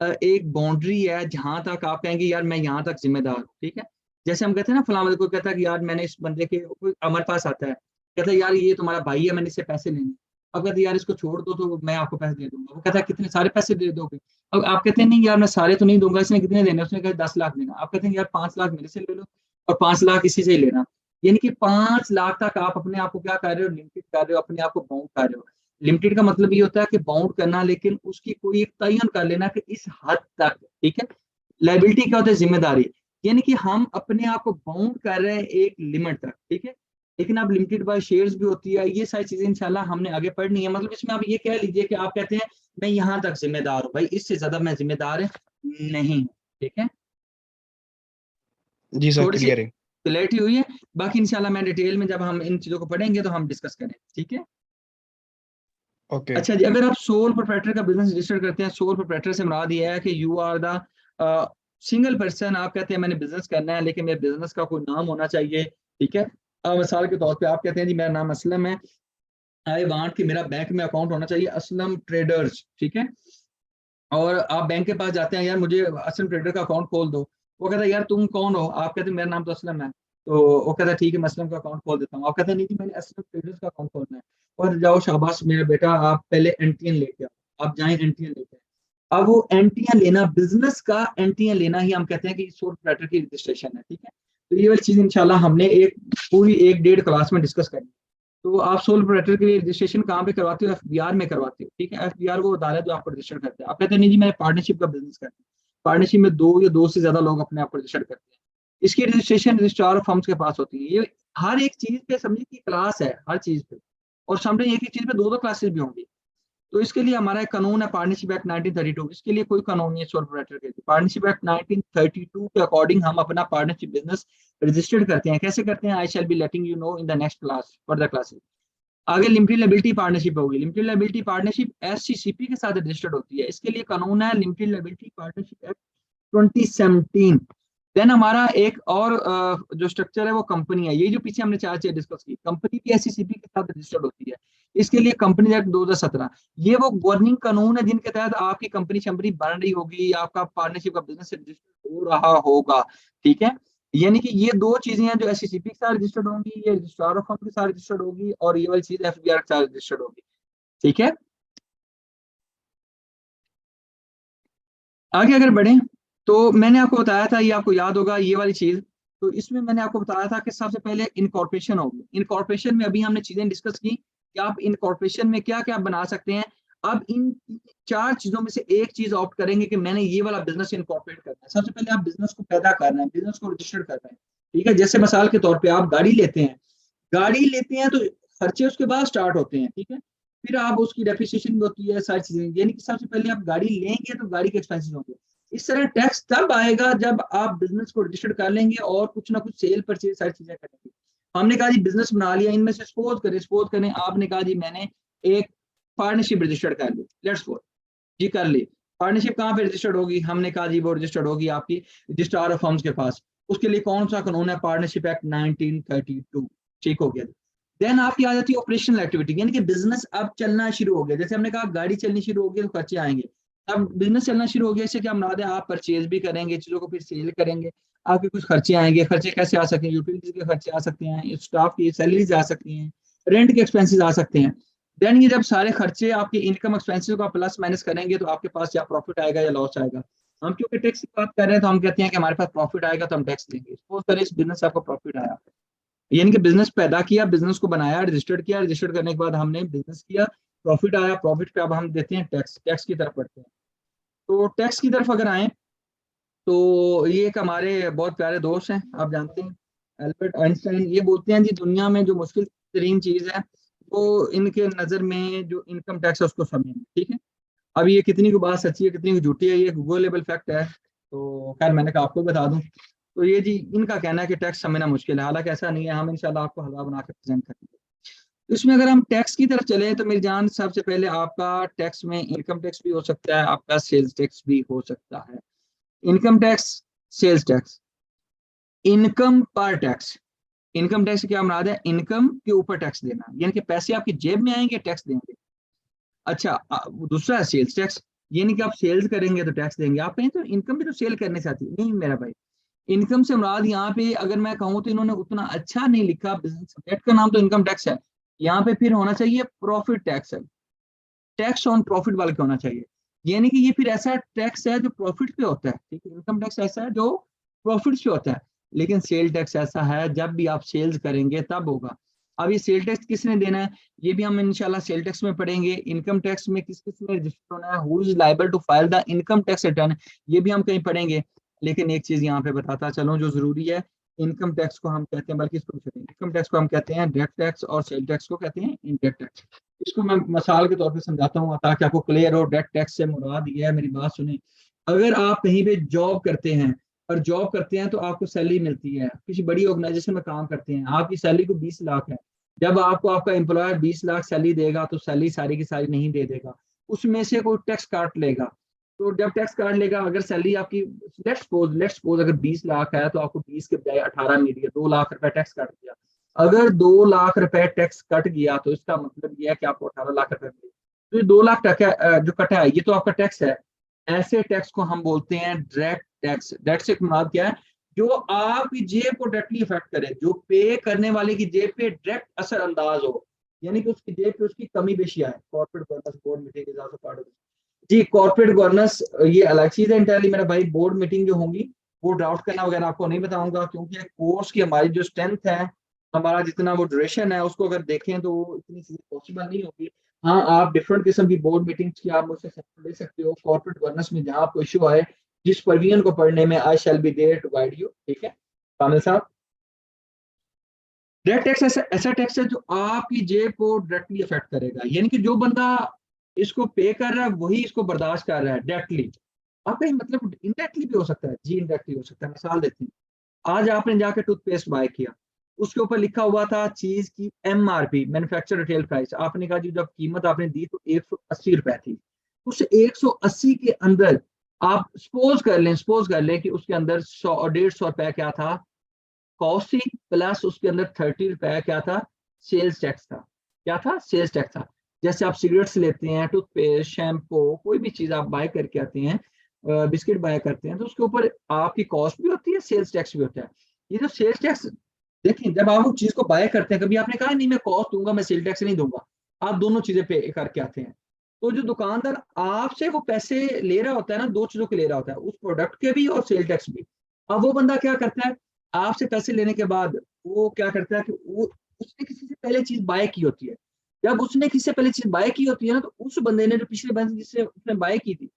एक बाउंड्री है जहां तक आप कहेंगे यार मैं यहाँ तक जिम्मेदार हूँ, ठीक है। जैसे हम कहते हैं ना फलां बंदे को, कहता है कि यार मैंने इस बंदे के, कोई हमारे पास आता है कहता है यार ये तुम्हारा भाई है, मैंने इससे पैसे लेने, अब कहते हैं यार इसको छोड़ दो तो मैं आपको पैसे दे दूंगा। वो कहता है कितने सारे पैसे दे दोगे? अब आप कहते हैं नहीं यार मैं सारे तो नहीं दूंगा, इसने कितने देने, उसने कहा 10 लाख देना। आप कहते हैं यार 5 लाख मेरे से ले लो और 5 लाख इसी से ही लेना। यानी कि 5 लाख तक आप अपने आप को क्या कर रहे हो, लिमिटेड कर रहे हो, अपने आप को बाउंड कर रहे हो। लिमिटेड का मतलब ये होता है कि बाउंड करना, लेकिन उसकी कोई एक तयन कर लेना कि इस हद तक, ठीक है। लाइबिलिटी क्या होता है, जिम्मेदारी, यानी कि हम अपने आप को बाउंड कर रहे हैं एक लिमिट तक, ठीक है। लेकिन आप लिमिटेड बाय शेयर्स भी होती है, ये सारी चीजें इंशाल्लाह हमने आगे पढ़नी है। मतलब इसमें आप ये कह लीजिए कि आप कहते हैं मैं यहाँ तक जिम्मेदार हूँ भाई, इससे ज्यादा मैं जिम्मेदार नहीं हूँ, ठीक है। जी सर थोड़ी सी क्लियर है। क्लैरिटी हुई है? बाकी इंशाल्लाह मैं डिटेल में जब हम इन चीजों को पढ़ेंगे तो हम डिस्कस करें, ठीक है। ओके। अच्छा जी, अगर आप सोल प्रोप्राइटर का बिजनेस रजिस्टर करते हैं, सोल प्रोप्राइटर से मुराद ये है कि you are the single person. आप कहते हैं मैंने बिजनेस करना है लेकिन मेरे बिजनेस का कोई नाम होना चाहिए, ठीक है। मिसाल के तौर पे आप कहते हैं जी मेरा नाम असलम है, आई वांट कि मेरा बैंक में अकाउंट होना चाहिए असलम ट्रेडर्स, ठीक है। और आप बैंक के पास जाते हैं, यार मुझे असलम ट्रेडर का अकाउंट खोल दो। वो कहता है यार तुम कौन हो? आप कहते हैं मेरा नाम तो असलम है। तो वो कहता है ठीक है मैं असलम का अकाउंट खोल देता हूँ। आप कहते हैं नहीं जी मैंने असलम ट्रेडर्स का अकाउंट खोलना है। और जाओ शाबाश मेरा बेटा, आप पहले एनटीएन लेके आओ, आप जाएं एनटीएन लेके आओ। अब वो एनटीएन लेना, बिजनेस का एनटीएन लेना ही हम कहते हैं कि सोल प्रोप्राइटर की रजिस्ट्रेशन है, ठीक है। तो ये वाली चीज इंशाल्लाह हमने एक पूरी 1 डेढ़ क्लास में डिस्कस करनी है। तो आप सोल प्रोप्राइटर के लिए रजिस्ट्रेशन कहाँ पे करवाते हो? एफबीआर में करवाते हो, ठीक है। एफबीआर वो अदालत जो आपको रजिस्टर करते हैं। आप कहते हैं नहीं जी मैंने पार्टनरशिप का बिजनेस करना है, पार्टनरशिप में दो या दो से ज्यादा लोग अपने आप को रजिस्टर करते हैं, इसकी रजिस्ट्रेशन रजिस्ट्रार ऑफ फर्म्स के पास होती है। ये हर एक चीज पे समझिए कि क्लास है हर चीज पे, और समझे एक ही चीज पे दो दो क्लासेस भी होंगी। तो इसके लिए हमारा एक कानून है पार्टनरशिप एक्ट 1932, इसके लिए कोई कानून नहीं है सोल प्रोप्राइटर के लिए। पार्टनरशिप एक्ट 1932 के अकॉर्डिंग हम अपना पार्टनरशिप बिजनेस रजिस्टर्ड करते हैं। कैसे करते हैं? I shall be letting you know in the next class, further classes. आगे लिमिटेड लायबिलिटी पार्टनरशिप होगी। लिमिटेड लायबिलिटी पार्टनरशिप एससीसीपी के साथ रजिस्टर्ड होती है, इसके लिए कानून है limited liability partnership act 2017। Then हमारा एक और जो स्ट्रक्चर है वो कंपनी है। ये जो पीछे हमने चार चीजें डिस्कस की, कंपनी भी एससीसीपी के साथ रजिस्टर्ड होती है, इसके लिए कंपनी एक्ट 2017। ये वो गवर्निंग कानून है जिनके तहत आपकी कंपनी शंपनी बन रही होगी, आपका पार्टनरशिप का बिजनेस रजिस्टर्ड हो रहा होगा, ठीक है। यानी कि ये दो चीजें हैं जो एससीसीपी के साथ रजिस्टर्ड होंगी, ये रजिस्ट्रार ऑफ फर्म के साथ रजिस्टर्ड होगी, और ये वाली चीज एफबीआर के साथ रजिस्टर्ड होगी, ठीक है। आगे अगर बढ़े तो मैंने आपको बताया था, ये आपको याद होगा ये वाली चीज। तो इसमें मैंने आपको बताया था कि सबसे पहले इनकॉर्पोरेशन होगी। इनकॉर्पोरेशन में अभी हमने चीजें डिस्कस की कि आप इनकॉर्पोरेशन में क्या क्या बना सकते हैं। अब इन चार चीजों में से एक चीज ऑप्ट करेंगे कि मैंने ये वाला बिजनेस इनकॉर्पोरेट करना है। सबसे पहले आप बिजनेस को पैदा करना है, बिजनेस को रजिस्टर्ड करना है, ठीक है। जैसे मिसाल के तौर पर आप गाड़ी लेते हैं, गाड़ी लेते हैं तो खर्चे उसके बाद स्टार्ट होते हैं, ठीक है। फिर आप उसकी डेप्रिसिएशन भी होती है, सारी चीजें। यानी कि सबसे पहले आप गाड़ी लेंगे तो गाड़ी के एक्सपेंसेस होंगे। इस तरह टैक्स तब आएगा जब आप बिजनेस को रजिस्टर्ड कर लेंगे और कुछ ना कुछ सेल परचेज सारी चीजें करेंगे। हमने कहा जी बिजनेस बना लिया, इनमें से सपोज करें आपने कहा जी मैंने एक पार्टनरशिप रजिस्टर्ड कर ली, लेट्स सपोज जी कर ली। पार्टनरशिप कहाँ पे रजिस्टर्ड होगी? हमने कहा जी वो रजिस्टर्ड होगी आपकी रजिस्ट्रार ऑफ फर्म्स के पास। उसके लिए कौन सा कानून है? पार्टनरशिप एक्ट 1932, ठीक हो गया। देन आपकी आ जाती है ऑपरेशनल एक्टिविटी, यानी कि बिजनेस अब चलना शुरू हो गया। जैसे हमने कहा गाड़ी चलनी शुरू हो गई तो खर्चे आएंगे। अब बिजनेस चलना शुरू हो गया, इससे क्या मुराद है? आप परचेज भी करेंगे चीजों को, फिर सेल करेंगे, आपके कुछ खर्चे आएंगे। खर्चे कैसे आ सकते हैं? यूटिलिटीज के खर्चे आ सकते हैं, स्टाफ की सैलरीज आ सकती हैं, रेंट के एक्सपेंसेस आ सकते हैं। देन ये जब सारे खर्चे आपके इनकम एक्सपेंसेस को प्लस माइनस करेंगे तो आपके पास या प्रॉफिट आएगा या लॉस आएगा। हम क्योंकि टैक्स की बात कर रहे हैं तो हम कहते हैं कि हमारे पास प्रॉफिट आएगा तो हम टैक्स देंगे। सपोज करें इस बिजनेस से आपको प्रॉफिट आया, यानी कि बिजनेस पैदा किया, बिजनेस को बनाया, रजिस्टर्ड किया, रजिस्टर्ड करने के बाद हमने बिजनेस किया, प्रॉफिट आया, प्रॉफिट पे अब हम देते हैं टैक्स। टैक्स की तरफ बढ़ते हैं। तो टैक्स की तरफ अगर आए तो ये एक हमारे बहुत प्यारे दोस्त हैं, आप जानते हैं एल्बर्ट आइंस्टाइन। ये बोलते हैं जी दुनिया में जो मुश्किल तरीन चीज है वो इनके नजर में जो इनकम टैक्स है उसको समझना, ठीक है। अब ये कितनी की बात सच्ची है कितनी की झूठी है, ये गूगलेबल फैक्ट है, तो खैर मैंने कहा आपको बता दूं। तो ये जी इनका कहना है कि टैक्स समझना मुश्किल है, हालांकि ऐसा नहीं है, हम इंशाल्लाह आपको हलवा बना कर प्रेजेंट करेंगे। तो इसमें अगर हम टैक्स की तरफ चले तो मेरी जान सबसे पहले आपका टैक्स में इनकम टैक्स भी हो सकता है, आपका सेल्स टैक्स भी हो सकता है। Income tax, sales tax, income पर टैक्स। इनकम टैक्स क्या मुराद है? इनकम के ऊपर टैक्स देना, यानी कि पैसे आपकी जेब में आएंगे टैक्स देंगे। अच्छा दूसरा है सेल्स टैक्स, यानी कि आप सेल्स करेंगे तो टैक्स देंगे। आप कहें तो इनकम भी तो सेल करने से आती है, नहीं मेरा भाई। इनकम से मुराद यहाँ पे अगर मैं कहूँ तो इन्होंने उतना अच्छा नहीं लिखा, बिजनेस सब्जेक्ट का नाम तो इनकम टैक्स है, यहाँ पे फिर होना चाहिए प्रॉफिट टैक्स है, टैक्स ऑन प्रॉफिट वाले का होना चाहिए। यानी कि ये फिर ऐसा टैक्स है जो प्रॉफिट पे होता है, ठीक है। इनकम टैक्स ऐसा है जो प्रॉफिट पे होता है, लेकिन सेल टैक्स ऐसा है जब भी आप सेल्स करेंगे तब होगा। अब ये सेल टैक्स किसने देना है ये भी हम इंशाल्लाह सेल टैक्स में पढ़ेंगे। इनकम टैक्स में किस किस में रजिस्टर होना है, who is liable to file the income tax return, ये भी हम कहीं पढ़ेंगे। लेकिन एक चीज यहाँ पे बताता चलो जो जरूरी है, इनकम टैक्स को हम कहते हैं, बल्कि इसको इनकम टैक्स को हम कहते हैं डायरेक्ट टैक्स, और सेल टैक्स को कहते हैं इनडायरेक्ट टैक्स। इसको मैं मिसाल के तौर पे समझाता हूँ ताकि आपको क्लियर हो। डायरेक्ट टैक्स से मुराद ये है, मेरी बात सुने, अगर आप कहीं पे जॉब करते हैं और जॉब करते हैं तो आपको सैलरी मिलती है, किसी बड़ी ऑर्गेनाइजेशन में काम करते हैं, आपकी सैलरी को 20 लाख है। जब आपको आपका एम्प्लॉयर 20 लाख सैलरी देगा तो सैलरी सारी की सारी नहीं दे देगा, उसमें से कोई टैक्स काट लेगा। तो जब टैक्स काट लेगा, अगर सैलरी आपकी लेट्स सपोज अगर 20 लाख है तो आपको 20 के बजाय 18 मिल गया, 2 लाख रुपए टैक्स काट दिया। अगर 2 लाख रुपए टैक्स कट गया तो इसका मतलब यह है कि आपको 18 लाख रुपए मिले। तो ये 2 लाख टका जो कटा है ये तो आपका टैक्स है। ऐसे टैक्स को हम बोलते हैं डायरेक्ट टैक्स। डायरेक्ट से मुराद क्या है? जो आपकी जेब को डायरेक्टली इफेक्ट करे, जो पे करने वाले की जेब पे डायरेक्ट असर अंदाज हो, यानी कि उसकी जेब पे उसकी कमी बेशी आए। Corporate governance board meeting is also part of जी। कॉर्पोरेट गवर्नेंस ये अलग चीज है इंटरनली, मेरा भाई। बोर्ड मीटिंग जो होंगी वो ड्राफ्ट करना वगैरह आपको नहीं बताऊंगा, क्योंकि कोर्स की हमारी जो स्ट्रेंथ है हमारा जितना वो ड्यूरेशन है उसको अगर देखें तो वो इतनी चीजें पॉसिबल नहीं होगी। हाँ, आप डिफरेंट किस्म की बोर्ड मीटिंग्स की आप मुझसे सपोर्ट ले सकते हो, कॉर्पोरेट गवर्नेंस में जहाँ आपको इशू आए, जिस परवीन को पढ़ने में, I shall be there to guide you. ठीक है कामिल साहब। डायरेक्ट टैक्स ऐसा ऐसा टैक्स है जो आपकी जेब को डायरेक्टली अफेक्ट करेगा, यानी कि जो बंदा इसको पे कर रहा है वही इसको बर्दाश्त कर रहा है डायरेक्टली। आपका मतलब इनडायरेक्टली भी हो सकता है जी, इनडायरेक्टली हो सकता है। मिसाल देते हैं, आज आपने जाकर टूथपेस्ट बाय किया, उसके ऊपर लिखा हुआ था चीज की एमआरपी, मैन्युफैक्चर रिटेल प्राइस, आपने कहा जी जब कीमत आपने दी तो 180 रुपए थी। उस 180 के अंदर आप सपोज कर लें कि उसके अंदर 100 और 150 रुपए क्या था, कॉस्ट थी, प्लस उसके अंदर 30 रुपए क्या था, सेल्स टैक्स था। क्या था? सेल्स टैक्स था। जैसे आप सिगरेट्स लेते हैं, टूथपेस्ट, शैम्पू, कोई भी चीज आप बाय करके आते हैं, बिस्किट बाय करते हैं, तो उसके ऊपर आपकी कॉस्ट भी होती है, सेल्स टैक्स भी होता है। ये जो सेल्स टैक्स, देखिए जब आप उस चीज को बाय करते हैं, कभी आपने कहा नहीं मैं कॉस्ट दूंगा मैं सेल टैक्स नहीं दूंगा, आप दोनों चीजें पे करके आते हैं। तो जो दुकानदार आपसे वो पैसे ले रहा होता है ना, दो चीजों के ले रहा होता है, उस प्रोडक्ट के भी और सेल टैक्स भी। अब वो बंदा क्या करता है, आपसे पैसे लेने के बाद वो क्या करता है कि वो उसने किसी से पहले चीज बाय की होती है। जब उसने किसी से पहले चीज बाय की होती है ना, तो उस बंदे ने जो पिछले बंदे जिससे उसने बाय की थी,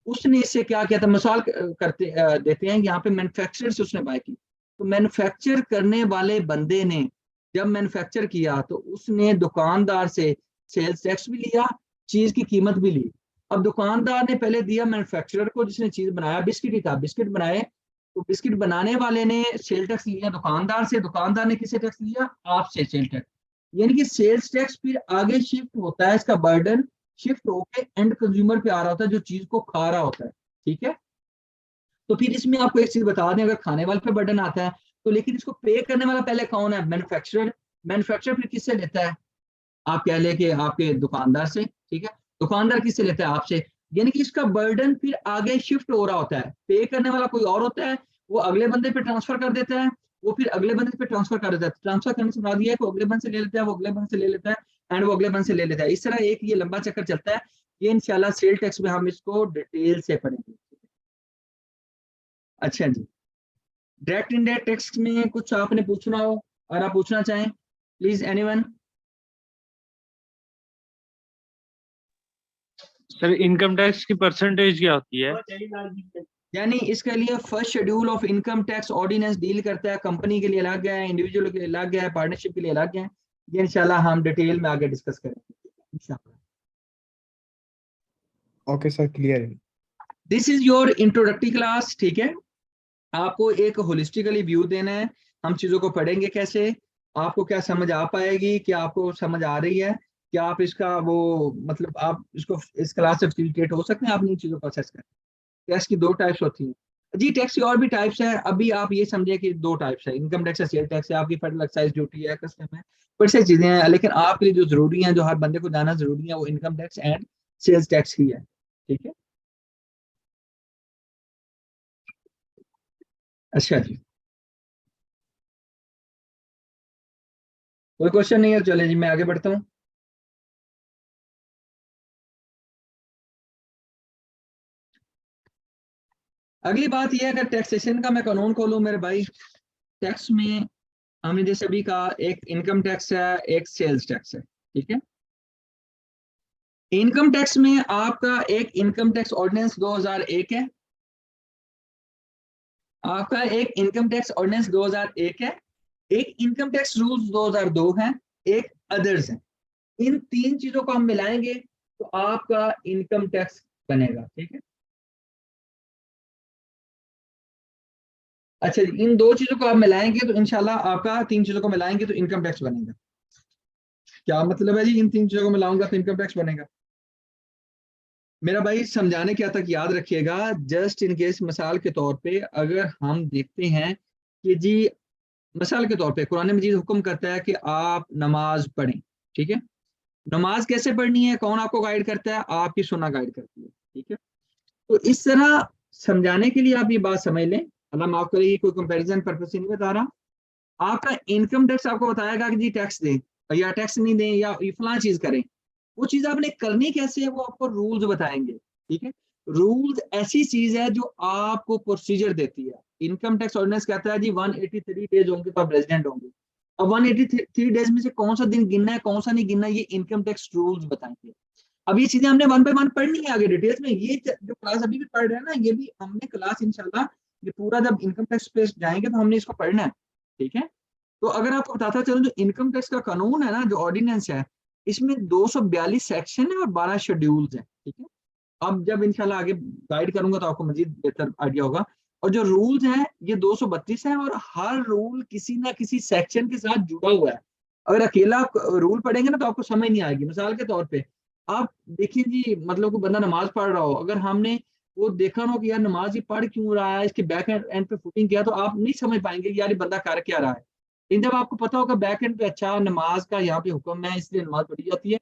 उसने इससे क्या किया था, मिसाल देते हैं यहाँ पे मैन्युफैक्चरर से उसने बाय की, तो मैन्युफैक्चर करने वाले बंदे ने जब मैन्युफैक्चर किया तो उसने दुकानदार से सेल्स टैक्स भी लिया, चीज की कीमत भी ली। अब दुकानदार ने पहले दिया मैन्युफैक्चरर को, जिसने चीज बनाया, बिस्किट ही था, बिस्किट बनाए, तो बिस्किट बनाने वाले ने सेल टैक्स लिया दुकानदार से, दुकानदार ने किससे टैक्स लिया, आपसे सेल टैक्स। यानी कि सेल्स टैक्स फिर आगे शिफ्ट होता है, इसका बर्डन शिफ्ट होके एंड कंज्यूमर पे आ रहा होता है जो चीज को खा रहा होता है। ठीक है, तो फिर इसमें आपको एक चीज बता दें, अगर खाने वाले पे बर्डन आता है तो, लेकिन इसको पे करने वाला पहले कौन है, मैन्युफैक्चरर। मैन्युफैक्चरर फिर किससे लेता है, आप कह लें कि आपके दुकानदार से। ठीक है, दुकानदार किससे लेता है, आपसे। यानी कि इसका बर्डन फिर आगे शिफ्ट हो रहा होता है, पे करने वाला कोई और होता है, वो अगले बंदे पे ट्रांसफर कर देता है, वो फिर अगले बंदे पे ट्रांसफर कर देता है, ट्रांसफर करने से बाद ये है कि वो अगले बंदे से ले लेता है, वो अगले बंदे से ले लेता है, एंड वो अगले बंदे से ले लेता है। इस तरह एक ये लंबा चक्कर चलता है। ये इंशाल्लाह सेल टैक्स में हम इसको डिटेल से पढ़ेंगे। अच्छा जी, डायरेक्ट इनडायरेक्ट टैक्स में कुछ आपने पूछना हो, और आप पूछना चाहें, please anyone. Sir income tax की परसेंटेज क्या होती है? यानी इसके लिए first schedule of income tax ordinance deal करता है, कंपनी के लिए अलग है, इंडिविजुअल के लिए अलग है, पार्टनरशिप के लिए अलग है। ये इंशाल्लाह हम डिटेल में आगे डिस्कस करेंगे इंशाल्लाह। ओके सर, क्लियर है। This is your introductory class. ठीक है, आपको एक होलिस्टिकली व्यू देना है, हम चीज़ों को पढ़ेंगे कैसे, आपको क्या समझ आ पाएगी, क्या आपको समझ आ रही है, क्या आप इसका वो मतलब आप इसको इस क्लास से फैसिलिटेट हो सकते हैं, आप इन चीज़ों को असेस करें। टैक्स की दो टाइप्स होती हैं जी, टैक्स की और भी टाइप्स है, अभी आप ये समझिए कि दो टाइप्स है, इनकम टैक्स है, सेल टैक्स है, आपकी फेडरल एक्साइज ड्यूटी है, कस्टम है, बड़ी सारी चीजें हैं, लेकिन आपके लिए जो जरूरी है, जो हर बंदे को जानना जरूरी है, वो income tax and sales tax ही है। ठीक है, अच्छा जी, कोई क्वेश्चन नहीं है, चले जी मैं आगे बढ़ता हूँ। अगली बात यह है, अगर टैक्सेशन का मैं कानून खोलूं मेरे भाई, टैक्स में हमने जैसे अभी कहा, एक इनकम टैक्स है, एक सेल्स टैक्स है। ठीक है, इनकम टैक्स में आपका एक इनकम टैक्स ऑर्डिनेंस 2001 है, आपका एक इनकम टैक्स ऑर्डिनेंस 2001 है, एक इनकम टैक्स रूल्स 2002 है, एक अदर्स है। इन तीन चीजों को हम मिलाएंगे तो आपका इनकम टैक्स बनेगा। ठीक है, अच्छा जी, इन दो चीजों को आप मिलाएंगे तो इंशाल्लाह आपका, तीन चीजों को मिलाएंगे तो इनकम टैक्स बनेगा। क्या मतलब है जी, इन तीन चीजों को मिलाऊंगा तो इनकम टैक्स बनेगा? मेरा भाई समझाने के तक याद रखिएगा, जस्ट इन केस मिसाल के तौर पे अगर हम देखते हैं कि जी, मिसाल के तौर पे कुरान मजीद हुक्म करता है कि आप नमाज पढ़ें। ठीक है, नमाज कैसे पढ़नी है, कौन आपको गाइड करता है, आपकी सुन्ना गाइड करती है। ठीक है, तो इस तरह समझाने के लिए आप ये बात समझ लें, अल्लाह माफ करेगी, कोई कंपैरिजन पर्पस से नहीं बता रहा, आपका इनकम टैक्स आपको बताएगा कि जी टैक्स दें या टैक्स नहीं दें या फलां चीज करें, वो चीज आपने करनी कैसे है वो आपको रूल्स बताएंगे। ठीक है, रूल्स ऐसी चीज है जो आपको प्रोसीजर देती है। इनकम टैक्स ऑर्डिनेंस कहता है जी 183 डेज होंगे तो आप रेजिडेंट होंगे, अब 183 डेज में से कौन सा दिन गिनना है कौन सा नहीं गिनना है, ये इनकम टैक्स रूल्स बताएंगे। अब ये चीजें हमने वन बाय वन पढ़नी है आगे डिटेल्स में। ये जो क्लास अभी भी पढ़ रहे हैं ना, ये भी हमने क्लास इंशाल्लाह ये पूरा जब इनकम टैक्स पे जाएंगे तो हमने इसको पढ़ना है, ठीक है। तो अगर आपको बताता चलो, जो इनकम टैक्स का कानून है ना, जो ऑर्डिनेंस है, इसमें 242 सेक्शन है और 12 शेड्यूल्स हैं, ठीक है। अब जब इंशाल्लाह आगे गाइड करूंगा तो आपको मजीद बेहतर आइडिया होगा। और जो रूल्स हैं ये 232 है, और हर रूल किसी ना किसी सेक्शन के साथ जुड़ा हुआ है। अगर अकेला आप रूल पढ़ेंगे ना तो आपको समझ नहीं आएगी। मिसाल के तौर पे आप देखिए जी, मतलब कोई बंदा नमाज पढ़ रहा हो, अगर हमने वो देखा ना हो कि यार नमाज ये पढ़ क्यों रहा है, इसके बैक एंड पे फुटिंग किया, तो आप नहीं समझ पाएंगे कि यार ये बंदा कर क्या रहा है। लेकिन जब आपको पता होगा बैक एंड पे अच्छा नमाज का यहाँ पे हुक्म है इसलिए नमाज पढ़ी जाती है,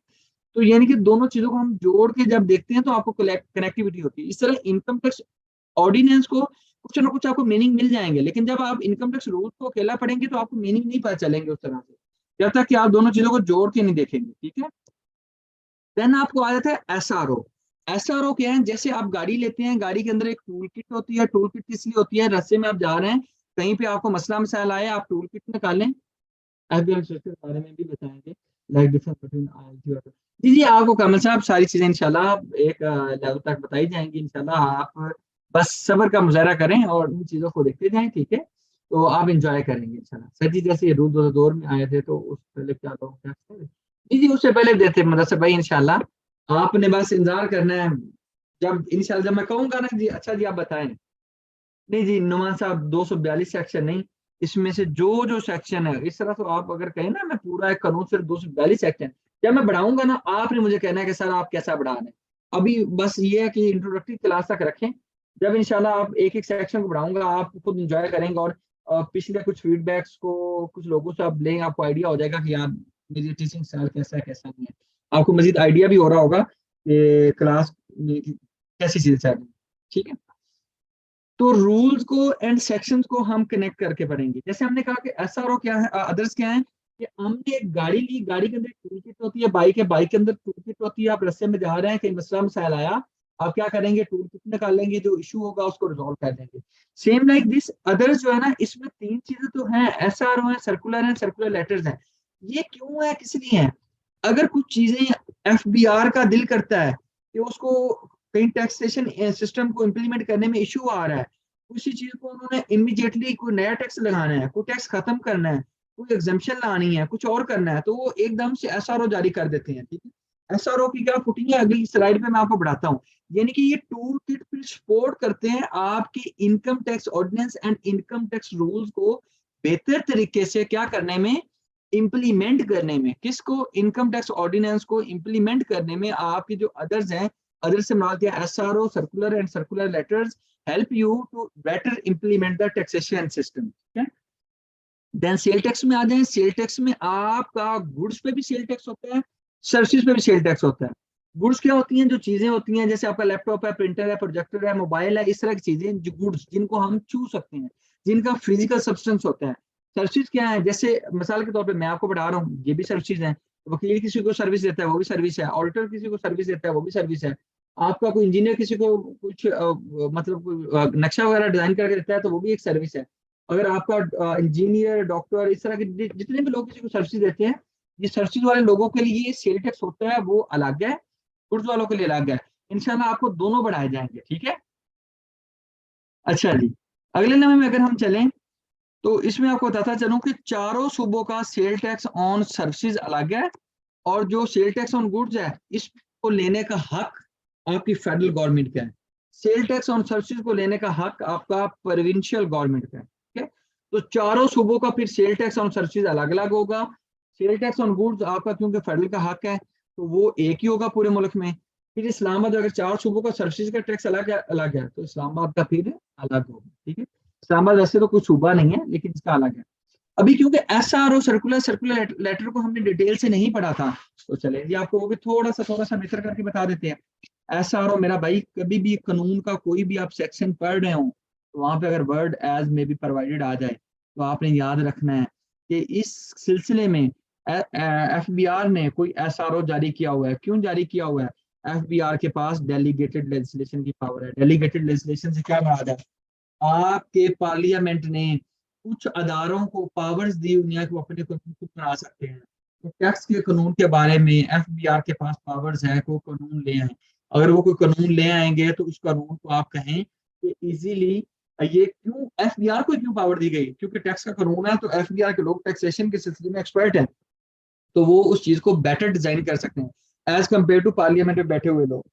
तो यानी कि दोनों चीजों को हम जोड़ के जब देखते हैं तो आपको कनेक्टिविटी होती है। इस तरह इनकम टैक्स ऑर्डिनेंस को कुछ ना कुछ आपको मीनिंग मिल जाएंगे, लेकिन जब आप इनकम टैक्स रूल को अकेला पढ़ेंगे तो आपको मीनिंग नहीं पता चलेंगे उस तरह से, जब तक कि आप दोनों चीजों को जोड़ के नहीं देखेंगे, ठीक है। देन आपको आ जाता है एसआरओ। एसआरओ क्या है, जैसे आप गाड़ी लेते हैं, गाड़ी के अंदर एक टूल किट होती है। टूल किट किस लिए होती है, रास्ते में आप जा रहे हैं, कहीं पे आपको मसला मसाइल आए, आप टूल किट निकालें। एफबीआई के बारे में भी बताएंगे, लाइक डिफरेंस बिटवीन आईएलटी और जी जी, आपको कमल साहब सारी चीजें इंशाल्लाह एक लेवल तक बताई जाएंगी इंशाल्लाह। आप बस सब्र का मुजाहरा करें और इन चीजों को देखते जाएं, ठीक है। तो आप इंजॉय करेंगे इंशाल्लाह। सर जी, जैसे ये रूल दौर में आए थे तो उस पहले क्या लोग क्या जी जी उससे पहले देते मदरसा भाई इंशाल्लाह। आपने बस इंतजार करना है, जब इंशाल्लाह जब मैं कहूंगा ना जी अच्छा जी आप बताएं। नहीं जी नुमान साहब 242 सेक्शन नहीं, इसमें से जो जो सेक्शन है, इस तरह तो आप अगर कहें ना मैं पूरा एक कानून सिर्फ 242 सेक्शन, जब मैं बढ़ाऊंगा ना आपने मुझे कहना है कि सर आप कैसा बढ़ा रहे हैं। अभी बस ये है कि इंट्रोडक्टरी क्लास तक रखें, जब इंशाल्लाह आप एक एक सेक्शन को बढ़ाऊंगा आप खुद इंजॉय करेंगे, और पिछले कुछ फीडबैक्स को कुछ लोगों से आप लेंगे, आपको आइडिया हो जाएगा कि यार मेरी टीचिंग स्टाइल कैसा है कैसा नहीं है। आपको मजीद आइडिया भी हो रहा होगा कि क्लास में कैसी चीजें चल रही हैं, ठीक है। तो रूल्स को एंड सेक्शंस को हम कनेक्ट करके पढ़ेंगे। जैसे हमने कहा कि एसआरओ क्या है, अदर्स क्या है, कि हमने एक गाड़ी ली, गाड़ी के अंदर टूल किट होती है, बाइक है, बाइक के अंदर टूल किट होती है। आप रास्ते में जा रहे हैं, कहीं मसला मसाइल आया, आप क्या करेंगे, टूल किट निकालेंगे, जो इशू होगा उसको रिजॉल्व कर देंगे। सेम लाइक दिस अदर्स जो है ना, इसमें तीन चीजें तो हैं, एसआरओ है, सर्कुलर है, सर्कुलर लेटर्स हैं। ये क्यों है, किस लिए है, अगर कुछ चीजें एफबीआर का दिल करता है कि उसको कहीं टैक्सेशन सिस्टम को इम्प्लीमेंट करने में इशू आ रहा है, उसी चीज को उन्होंने इमीडिएटली कोई नया टैक्स लगाना है, कोई टैक्स खत्म करना है, कोई एग्जाम्पशन लानी है, कुछ और करना है, तो वो एकदम से एसआरओ जारी कर देते हैं, ठीक है। एसआरओ की क्या फुटिंग है अगली स्लाइड पे मैं आपको बढ़ाता हूँ। यानी कि ये टूल किट फिर सपोर्ट करते हैं आपके income tax ordinance and income tax rules को बेहतर तरीके से क्या करने में, इम्प्लीमेंट करने में। किसको, इनकम टैक्स ऑर्डिनेंस को इम्प्लीमेंट करने में आपके जो अदर्स हैं, अदर्स से मराद क्या, SRO, circular and circular letters help you to better implement the taxation system, ठीक है। देन सेल टैक्स में आ जाए, सेल टैक्स में आपका गुड्स पे भी सेल टैक्स होता है, सर्विसेज पे भी सेल टैक्स होता है। गुड्स क्या होती हैं, जो चीजें होती हैं, जैसे आपका लैपटॉप है, प्रिंटर है, प्रोजेक्टर है, मोबाइल है, इस तरह की चीजें जो गुड्स जिनको हम छू सकते हैं, जिनका फिजिकल सब्सटेंस होता है। सर्विसेज क्या है, जैसे मिसाल के तौर पे मैं आपको बढ़ा रहा हूँ, ये भी सर्विसेज है। वकील किसी को सर्विस देता है, वो भी सर्विस है। ऑडिटर किसी को सर्विस देता है, वो भी सर्विस है। आपका कोई इंजीनियर किसी को कुछ मतलब नक्शा वगैरह डिजाइन करके देता है, तो वो भी एक सर्विस है। अगर आपका इंजीनियर, डॉक्टर, इस तरह के जितने भी लोग किसी को सर्विस देते हैं, ये सर्विस वाले लोगों के लिए ये सेल टैक्स होता है, वो अलग है, गुड्स वालों के लिए अलग है। इंशाल्लाह आपको दोनों बढ़ाए जाएंगे, ठीक है। अच्छा जी, अगले नंबर में अगर हम चलें तो इसमें आपको बताता चलूं कि चारों सूबों का सेल टैक्स ऑन सर्विसेज अलग है, और जो सेल टैक्स ऑन गुड्स है इसको लेने का हक आपकी फेडरल गवर्नमेंट का है। सेल टैक्स ऑन सर्विसेज को लेने का हक आपका प्रोविंशियल गवर्नमेंट का है, ठीक है। तो चारों सूबों का फिर सेल टैक्स ऑन सर्विसेज अलग अलग होगा। सेल टैक्स ऑन गुड्स आपका क्योंकि फेडरल का हक है तो वो एक ही होगा पूरे मुल्क में। फिर इस्लामाबाद, अगर चार सूबों का सर्विसेज का टैक्स अलग है तो इस्लामाबाद का फिर अलग होगा, ठीक है। इस्लामाबाद वैसे तो कोई सूबा नहीं है लेकिन इसका अलग है। अभी क्योंकि एसआरओ सर्कुलर लेटर को हमने डिटेल से नहीं पढ़ा था, तो चले जी आपको वो भी थोड़ा सा बेहतर करके बता देते हैं। एसआरओ मेरा भाई, कभी भी कानून का कोई भी आप सेक्शन पढ़ रहे हो तो वहां पे अगर वर्ड एज में भी प्रोवाइडेड आ जाए तो आपने याद रखना है कि इस सिलसिले में एफबीआर ने कोई एसआरओ जारी किया हुआ है। क्यों जारी किया हुआ है, एफबीआर के पास डेलीगेटेड लेजिस्लेशन की पावर है। डेलीगेटेड लेजिस्लेशन से क्या मुराद है, आपके पार्लियामेंट ने कुछ अदारों को पावर्स दी हुई हैं कि वो अपने कानून खुद बना सकते हैं। तो टैक्स के कानून के बारे में एफबीआर के पास पावर्स है कि वो कानून ले आए। अगर वो कोई कानून ले आएंगे तो उस कानून को आप कहें कि इजीली, ये क्यों एफबीआर को क्यों पावर दी गई, क्योंकि टैक्स का कानून है, तो एफबीआर के लोग टैक्सेशन के सिलसिले में एक्सपर्ट हैं, तो वो उस चीज को बेटर डिजाइन कर सकते हैं एज कम्पेयर टू पार्लियामेंट में बैठे हुए लोग।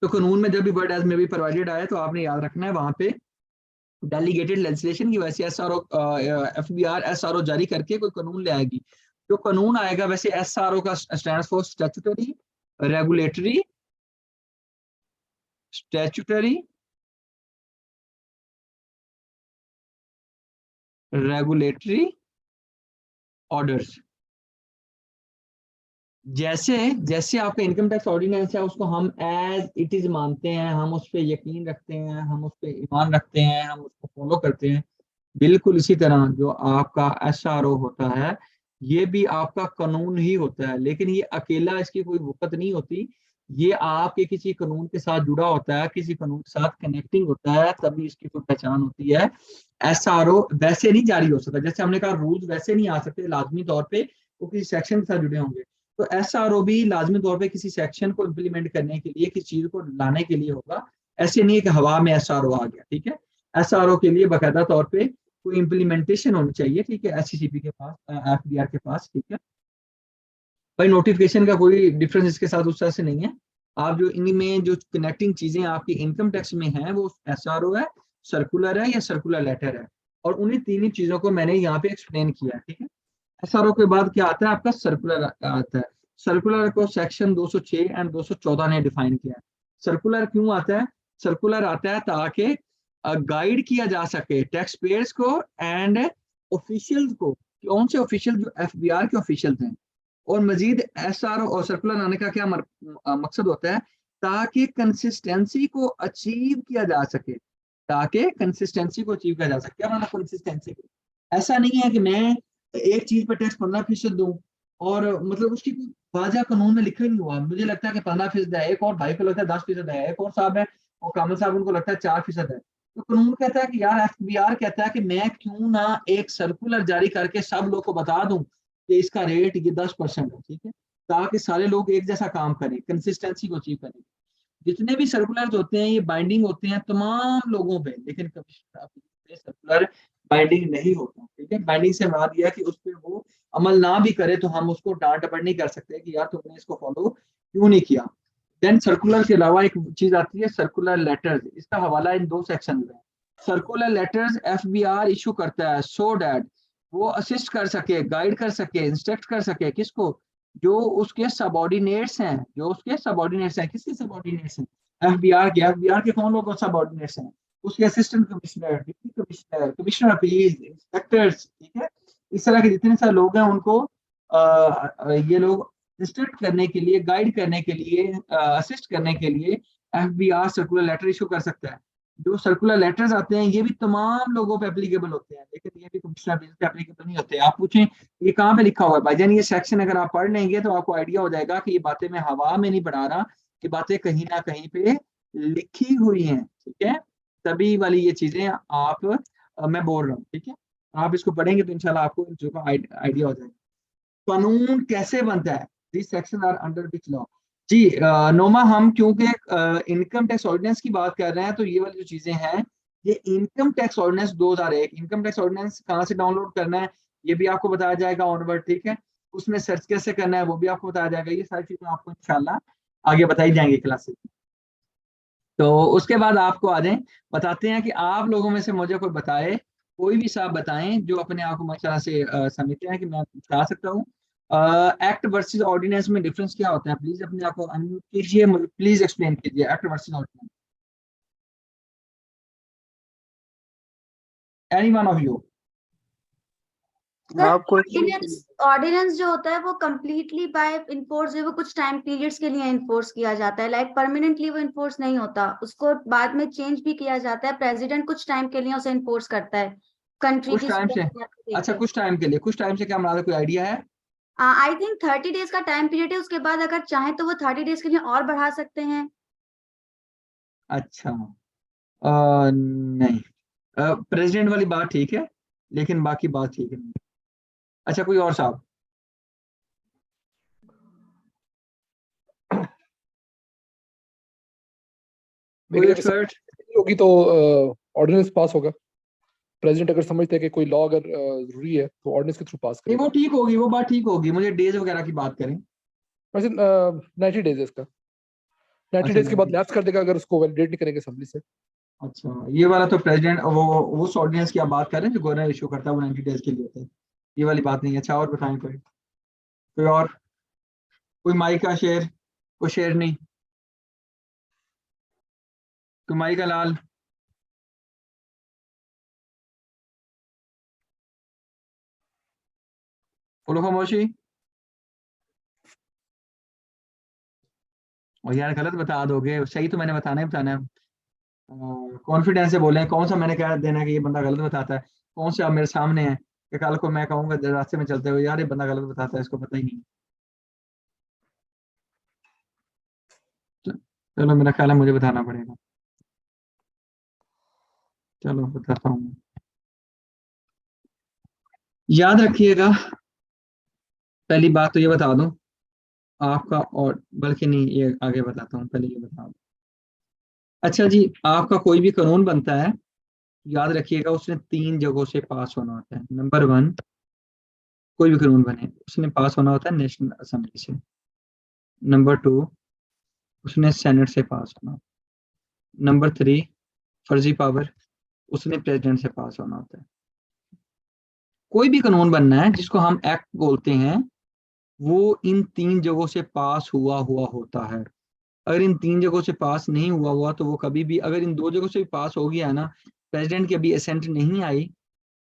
तो कानून में जब भी वर्ड एज में भी प्रोवाइडेड आया तो आपने याद रखना है वहां पे डेलीगेटेड लेजिस्लेशन की वजह से एसआरओ एफबीआर एसआरओ जारी करके कोई कानून ले आएगी। जो कानून आएगा वैसे एसआरओ का stands for statutory regulatory orders. जैसे जैसे आपका इनकम टैक्स ऑर्डिनेंस है उसको हम एज इट इज मानते हैं, हम उस पर यकीन रखते हैं, हम उस पर ईमान रखते हैं, हम उसको फॉलो करते हैं, बिल्कुल इसी तरह जो आपका एसआरओ होता है ये भी आपका कानून ही होता है, लेकिन ये अकेला इसकी कोई वक़्त नहीं होती, ये आपके किसी कानून के साथ जुड़ा होता है, किसी कानून के साथ कनेक्टिंग होता है, तभी इसकी कोई पहचान होती है। एसआरओ वैसे नहीं जारी हो सकता, जैसे हमने कहा रूल्स वैसे नहीं आ सकते लाजमी तौर पे, वो किसी सेक्शन के साथ जुड़े होंगे। तो एसआरओ भी लाजमी तौर पे किसी सेक्शन को इम्प्लीमेंट करने के लिए, किसी चीज को लाने के लिए होगा। ऐसे नहीं है कि हवा में एसआरओ आ गया, ठीक है। एसआरओ के लिए बाकायदा तौर पे कोई इम्प्लीमेंटेशन होनी चाहिए, ठीक है, एससीसीपी के पास, एफबीआर के पास, ठीक है भाई। नोटिफिकेशन का कोई डिफरेंस इसके साथ उस तरह से नहीं है। आप जो इनमें जो कनेक्टिंग चीजें आपकी इनकम टैक्स में हैं वो एसआरओ है, सर्कुलर है या सर्कुलर लेटर है, और उन्हीं तीन चीजों को मैंने यहाँ पे एक्सप्लेन किया है, ठीक है। एसआरओ के बाद क्या आता है, आपका सर्कुलर आता है। सर्कुलर को सेक्शन 206 एंड 214 ने डिफाइन किया है। सर्कुलर क्यों आता है? सर्कुलर आता है ताकि गाइड किया जा सके टैक्स पेयर्स को एंड ऑफिशियल्स को, कौन से ऑफिशियल, जो एफबीआर के ऑफिशियल हैं। और मजीद एसआरओ और सर्कुलर आने का क्या मकसद होता है, ताकि कंसिस्टेंसी को अचीव किया जा सके, ताकि कंसिस्टेंसी को अचीव किया जा सके। क्या मतलब कंसिस्टेंसी? ऐसा नहीं है कि मैं एक चीज पर टैक्स 15% दूं और मतलब उसकी कोई वाजा कानून में लिखा ही नहीं हुआ, मुझे लगता है कि 15% है, एक और भाई को लगता है 10% है, एक और साहब है और कामल साहब उनको लगता है 4% है। तो कानून कहता है कि यार, एफबीआर कहता है कि मैं क्यों ना एक सर्कुलर जारी करके सब लोग को बता दूं कि इसका रेट ये 10% है, ठीक है, ताकि सारे लोग एक जैसा काम करें, कंसिस्टेंसी को अचीव करें। जितने भी सर्कुलर होते हैं ये बाइंडिंग होते हैं तमाम लोगों पे, लेकिन कभी सर्कुलर बाइंडिंग नहीं होता, ठीक है। बाइंडिंग से मराद दिया कि उस पर वो अमल ना भी करे तो हम उसको डांट डपट नहीं कर सकते कि यार तुमने इसको फॉलो क्यों नहीं किया। देन सर्कुलर के अलावा एक चीज आती है सर्कुलर लेटर्स, इसका हवाला इन 2 सेक्शन में। सर्कुलर लेटर्स एफबीआर इशू करता है सो डैट वो असिस्ट कर सके, गाइड कर सके, इंस्ट्रक्ट कर सके किसको, जो उसके सबऑर्डिनेट्स हैं, जो उसके सबऑर्डिनेट्स हैं, किसके सबऑर्डिनेट्स हैं, एफबीआर के। एफबीआर के कौन लोग सबऑर्डिनेट्स हैं, उसके assistant commissioner, deputy commissioner, commissioner appeal, inspectors, ठीक है। इस तरह के जितने सारे लोग हैं उनको ये लोग इंस्ट्रक्ट करने के लिए, गाइड करने के लिए, असिस्ट करने के लिए एफबीआर सर्कुलर लेटर इशू कर सकता है। जो सर्कुलर लेटर्स आते हैं ये भी तमाम लोगों पे एप्लीकेबल होते हैं, लेकिन ये भी कमिश्नर पे एप्लीकेबल नहीं होते। आप पूछें ये कहाँ पे लिखा हुआ है भाईजान, ये सेक्शन अगर आप पढ़ लेंगे तो आपको आइडिया हो जाएगा कि ये बातें मैं हवा में नहीं बढ़ा रहा, ये बातें कहीं ना कहीं पे लिखी हुई हैं, ठीक है। तभी वाली ये चीजें आप मैं बोल रहा हूँ, ठीक है। आप इसको पढ़ेंगे तो इंशाल्लाह आपको इन चीजों का आइडिया हो जाएगा। कानून कैसे बनता है, this section are under which law. जी नोमा, हम क्योंकि इनकम टैक्स ऑर्डिनेंस की बात कर रहे हैं तो ये वाली जो चीजें हैं, ये income tax ordinance 2001, income tax ordinance कहाँ से डाउनलोड करना है ये भी आपको बताया जाएगा ऑनवर्ड, ठीक है। उसमें सर्च कैसे करना है वो भी आपको बताया जाएगा। ये सारी चीजें आपको इंशाल्लाह आगे बताई जाएंगी क्लासेस में। तो उसके बाद आपको आ जाए बताते हैं कि आप लोगों में से मुझे कोई बताए, कोई भी साहब बताएं जो अपने आप को माशाल्लाह से समझते हैं कि मैं बता सकता हूँ एक्ट वर्सेस ऑर्डिनेंस में डिफरेंस क्या होता है। प्लीज अपने आप को अनम्यूट कीजिए, प्लीज एक्सप्लेन कीजिए act versus ordinance, any one of you. Ordinance जो होता है वो कंप्लीटली बाय इन्फोर्स, वो कुछ टाइम पीरियड्स के लिए इन्फोर्स किया जाता है, लाइक परमानेंटली वो इन्फोर्स नहीं होता, उसको बाद में चेंज भी किया जाता है। प्रेसिडेंट कुछ टाइम के लिए उसे इन्फोर्स करता है कंट्री कुछ टाइम से, अच्छा कुछ टाइम के लिए, कुछ टाइम से क्या हमारा कोई आइडिया है? आई थिंक 30 डेज का टाइम पीरियड है, उसके बाद अगर चाहे तो वो 30 डेज के लिए और बढ़ा सकते हैं। अच्छा नहीं, प्रेसिडेंट वाली बात ठीक है, लेकिन बाकी बात ठीक नहीं। अच्छा कोई और साहब? कोई एक्सपर्ट? होगी तो ऑर्डिनेंस पास होगा। प्रेसिडेंट अगर समझते हैं कि कोई लॉ अगर जरूरी है तो ऑर्डिनेंस के थ्रू पास नहीं करेगा। वो ठीक होगी, वो बात ठीक होगी, मुझे डेज वगैरह की बात करें। वैसे 90 डेज है इसका, 90 अच्छा डेज के बाद लैप्स कर देगा अगर उसको वैलिडेट नहीं करेंगे असेंबली से। अच्छा, ये वाला तो प्रेसिडेंट वो उस ऑर्डिनेंस की आप बात कर रहे हैं जो गवर्नर इशू करता है, वो 90 डेज के लिए होता है, ये वाली बात नहीं है। अच्छा और बताएं कोई और, कोई माइक का शेर, कोई शेर नहीं, कोई माइक का लाल? बोलो खामोशी। और यार गलत बता दोगे, सही तो मैंने बताना ही बताना है। कॉन्फिडेंस से बोले, कौन सा मैंने कह देना कि ये बंदा गलत बताता है, कौन सा आप मेरे सामने है कि कल को मैं कहूंगा रास्ते में चलते हुए यार ये बंदा गलत बताता है, इसको पता ही नहीं। चलो मेरा ख्याल है मुझे बताना पड़ेगा, चलो बताता हूँ। याद रखिएगा, पहली बात तो ये बता दूं आपका, और बल्कि नहीं ये आगे बताता हूँ, पहले ये बता दूं। अच्छा जी, आपका कोई भी कानून बनता है, याद रखिएगा उसने 3 जगहों से पास होना होता है। नंबर 1, कोई भी कानून बने उसने पास होना होता है नेशनल असेंबली से। नंबर 2, उसने सेनेट से पास होना। नंबर 3, फर्जी पावर, उसने प्रेसिडेंट से पास होना होता है। कोई भी कानून बनना है जिसको हम एक्ट बोलते हैं, वो इन 3 जगहों से पास हुआ हुआ होता है। अगर इन 3 जगहों से पास नहीं हुआ हुआ तो वो कभी भी, अगर इन 2 जगहों से भी पास हो गया है ना, प्रेसिडेंट की अभी असेंट नहीं आई,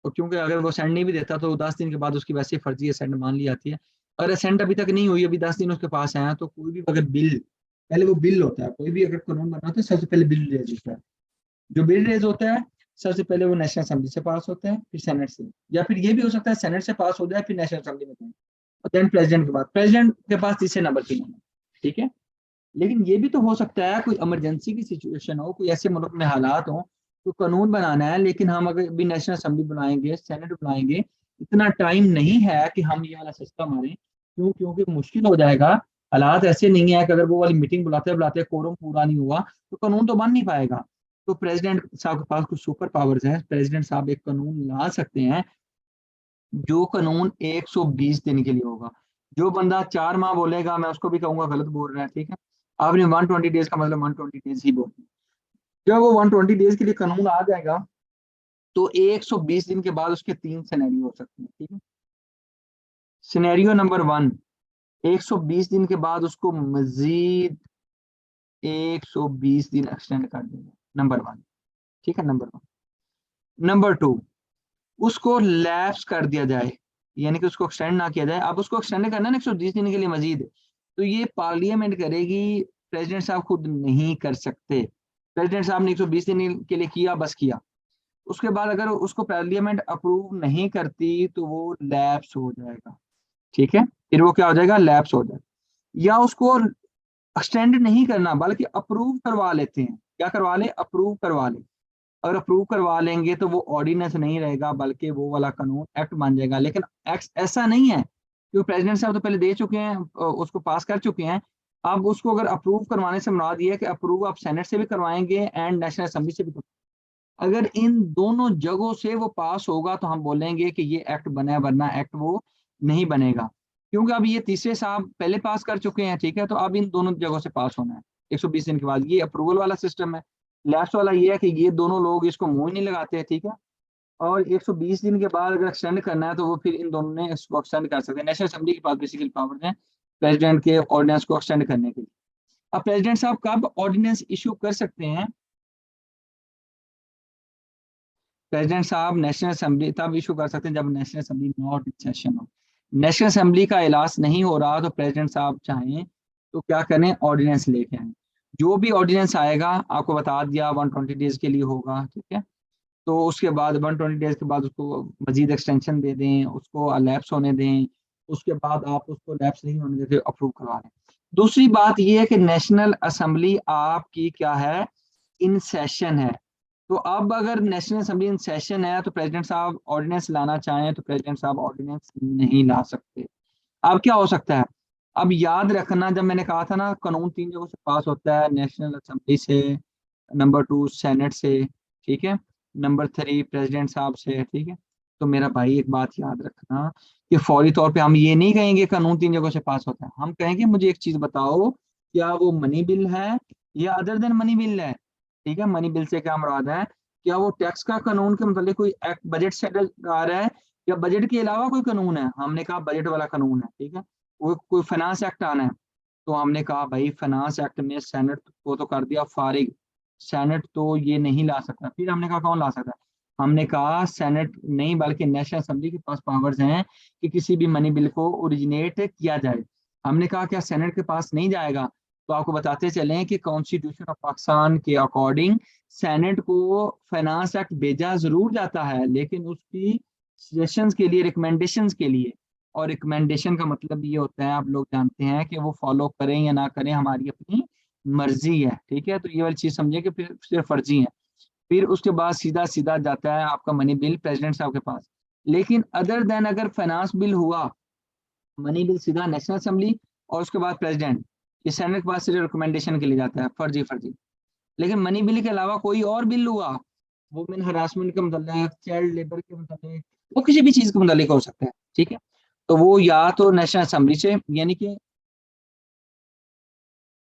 और क्योंकि अगर वो असेंट नहीं भी देता तो 10 दिन के बाद उसकी वैसे ही फर्जी असेंट मान ली जाती है। अगर असेंट अभी तक नहीं हुई, अभी 10 दिन उसके पास आया, तो कोई भी अगर बिल, पहले वो बिल होता है, कोई भी अगर कानून बना होता है सबसे पहले बिल रेज होता है। जो बिल रेज होता है सबसे पहले वो नेशनल असेंबली से पास होता है, फिर सेनेट से, या फिर ये भी हो सकता है सेनेट से पास हो जाए फिर नेशनल असेंबली में जाए, और देन प्रेसिडेंट के बाद, प्रेसिडेंट के पास तीसरे नंबर की होना। ठीक है, लेकिन ये भी तो हो सकता है कोई इमरजेंसी की सिचुएशन हो, कोई ऐसे मुल्क में हालात हो तो कानून बनाना है, लेकिन हम अगर भी नेशनल असेंबली बुलाएंगे, सेनेट बुलाएंगे, इतना टाइम नहीं है कि हम ये वाला सिस्टम मारें। क्यों? क्योंकि मुश्किल हो जाएगा। हालात ऐसे नहीं है कि अगर वो वाली मीटिंग बुलाते बुलाते कोरम पूरा नहीं हुआ तो कानून तो बन नहीं पाएगा। तो प्रेसिडेंट साहब के पास कुछ सुपर पावर्स हैं, प्रेसिडेंट साहब एक कानून ला सकते हैं जो कानून 120 दिन के लिए होगा। जो बंदा 4 माह बोलेगा मैं उसको भी कहूंगा गलत बोल रहा है, ठीक है। आपने 120 डेज का मतलब 120 डेज ही बोल, जब वो 120 डेज के लिए कानून आ जाएगा तो 120 दिन के बाद उसके 3 सिनेरियो हो सकते हैं, ठीक है। सिनेरियो नंबर 1, 120 दिन के बाद उसको मजीद 120 दिन एक्सटेंड कर देंगे, नंबर 1, ठीक है। नंबर 1, नंबर 2, उसको लैप्स कर दिया जाए, यानी कि उसको एक्सटेंड ना किया जाए। अब उसको एक्सटेंड करना है ना 120 दिन के लिए मजीद, तो ये पार्लियामेंट करेगी, प्रेसिडेंट साहब खुद नहीं कर सकते। प्रेसिडेंट साहब ने 120 दिन के लिए किया, बस किया, उसके बाद अगर उसको पार्लियामेंट अप्रूव नहीं करती तो वो लैप्स हो जाएगा, ठीक है। फिर वो क्या हो जाएगा? लैप्स हो जाएगा। या उसको एक्सटेंड नहीं करना बल्कि अप्रूव करवा लेते हैं, क्या करवा ले? अप्रूव करवा ले। अगर अप्रूव करवा लेंगे तो वो ऑर्डिनेंस नहीं रहेगा बल्कि वो वाला कानून एक्ट बन जाएगा। लेकिन एक्ट ऐसा नहीं है, क्योंकि प्रेसिडेंट साहब तो पहले दे चुके हैं, उसको पास कर चुके हैं। अब उसको अगर अप्रूव करवाने से मुराद ये है कि अप्रूव आप सेनेट से भी करवाएंगे एंड नेशनल असेंबली से भी करवाएंगे। अगर इन दोनों जगहों से वो पास होगा तो हम बोलेंगे कि ये एक्ट बना है, वरना एक्ट वो नहीं बनेगा। क्योंकि अब ये तीसरे साहब पहले पास कर चुके हैं, ठीक है, तो अब इन दोनों जगहों से पास होना है 120 दिन के बाद। ये अप्रूवल वाला सिस्टम है। लैप्स वाला ये है कि ये दोनों लोग इसको मुंह ही नहीं लगाते हैं, ठीक है। और 120 दिन के बाद अगर एक्सटेंड करना है तो वो फिर इन दोनों ने इसको एक्सटेंड कर सकते हैं। नेशनल असेंबली के पास बेसिकली पावर है प्रेसिडेंट के ऑर्डिनेंस को एक्सटेंड करने के लिए। अब प्रेसिडेंट साहब कब ऑर्डिनेंस इशू कर सकते हैं? प्रेसिडेंट साहब नेशनल असेंबली तब इशू कर सकते हैं जब national assembly not in session हो। नेशनल असेंबली का इलाज नहीं हो रहा तो प्रेसिडेंट साहब चाहें तो क्या करें? ऑर्डिनेंस लेके आए। जो भी ऑर्डिनेंस आएगा आपको बता दिया 120 डेज के लिए होगा, ठीक है। तो उसके बाद 120 डेज के बाद उसको मजीद एक्सटेंशन दे दें, उसको लैप्स होने दें, उसके बाद आप उसको लैप्स नहीं होने देते, अप्रूव करवा लें। दूसरी बात यह है कि नेशनल असेंबली आपकी क्या है? इन सेशन है। तो अब अगर नेशनल असेंबली इन सेशन है तो प्रेसिडेंट साहब ऑर्डिनेंस लाना चाहें तो प्रेसिडेंट साहब ऑर्डिनेंस नहीं ला सकते। अब क्या हो सकता है, अब याद रखना, जब मैंने कहा था ना कानून 3 जगहों से पास होता है, नेशनल असेंबली से, नंबर 2 सेनेट से, ठीक है, नंबर 3 प्रेसिडेंट साहब से, ठीक है। तो मेरा भाई एक बात याद रखना कि फौरी तौर पे हम ये नहीं कहेंगे कानून 3 जगहों से पास होता है, हम कहेंगे मुझे एक चीज बताओ, क्या वो मनी बिल है या अदर देन मनी बिल है, ठीक है। मनी बिल से क्या मुराद है, क्या वो टैक्स का कानून के मतलब कोई एक्ट बजट से आ रहा है या बजट के अलावा कोई कानून है। हमने कहा बजट वाला कानून है, ठीक है। वो कोई फाइनेंस एक्ट आना है, तो हमने कहा भाई फाइनेंस एक्ट में सेनेट को तो कर दिया फारिग, सेनेट तो ये नहीं ला सकता। फिर हमने कहा कौन ला सकता है, हमने कहा सेनेट नहीं बल्कि नेशनल असेंबली के पास पावर्स हैं कि किसी भी मनी बिल को ओरिजिनेट किया जाए। हमने कहा क्या सेनेट के पास नहीं जाएगा, तो आपको बताते चलें कि कॉन्स्टिट्यूशन ऑफ पाकिस्तान के अकॉर्डिंग सेनेट को फाइनेंस एक्ट भेजा जरूर जाता है, लेकिन उसकी सजेशंस के लिए, रिकमेंडेशंस के लिए, और रिकमेंडेशन का मतलब ये होता है, आप लोग जानते हैं कि वो फॉलो करें या ना करें हमारी अपनी मर्जी है, ठीक है। तो ये वाली चीज समझिए कि फिर सिर्फ फर्जी है। फिर उसके बाद सीधा सीधा जाता है आपका मनी बिल प्रेसिडेंट साहब के पास। लेकिन अदर देन अगर फाइनेंस बिल हुआ, मनी बिल सीधा नेशनल असेंबली और उसके बाद प्रेसिडेंट, ये सेनेट के पास सिर्फ रिकमेंडेशन के लिए जाता है, फर्जी फर्जी। लेकिन मनी बिल के अलावा कोई और बिल हुआ, वुमेन हरासमेंट के मतलब, चाइल्ड लेबर के मतलब, वो किसी भी चीज के मतलब हो सकता है, ठीक है। तो वो या तो नेशनल असेंबली से, यानी कि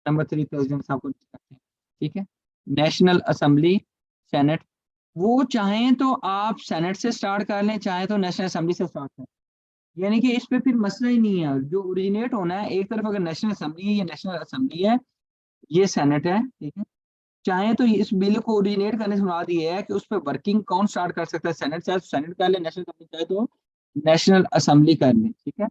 नंबर 3 प्रेसिडेंट साहब को करते हैं, ठीक है। नेशनल असेंबली, सेनेट, वो चाहें तो आप सेनेट से स्टार्ट कर लें, चाहे तो नेशनल असेंबली से स्टार्ट करें, यानी कि इस पे फिर मसला ही नहीं है। जो ओरिजिनेट होना है एक तरफ, अगर नेशनल असेंबली है, ये नेशनल असेंबली है, ये सेनेट है, ठीक है। चाहे तो इस बिल को ओरिजिनेट करने से मुराद ये है कि उस पर वर्किंग कौन स्टार्ट कर सकता है, सेनेट, चाहे तो सेनेट कर ले, नेशनल असेंबली चाहे तो नेशनल असेंबली कर ले, ठीक है।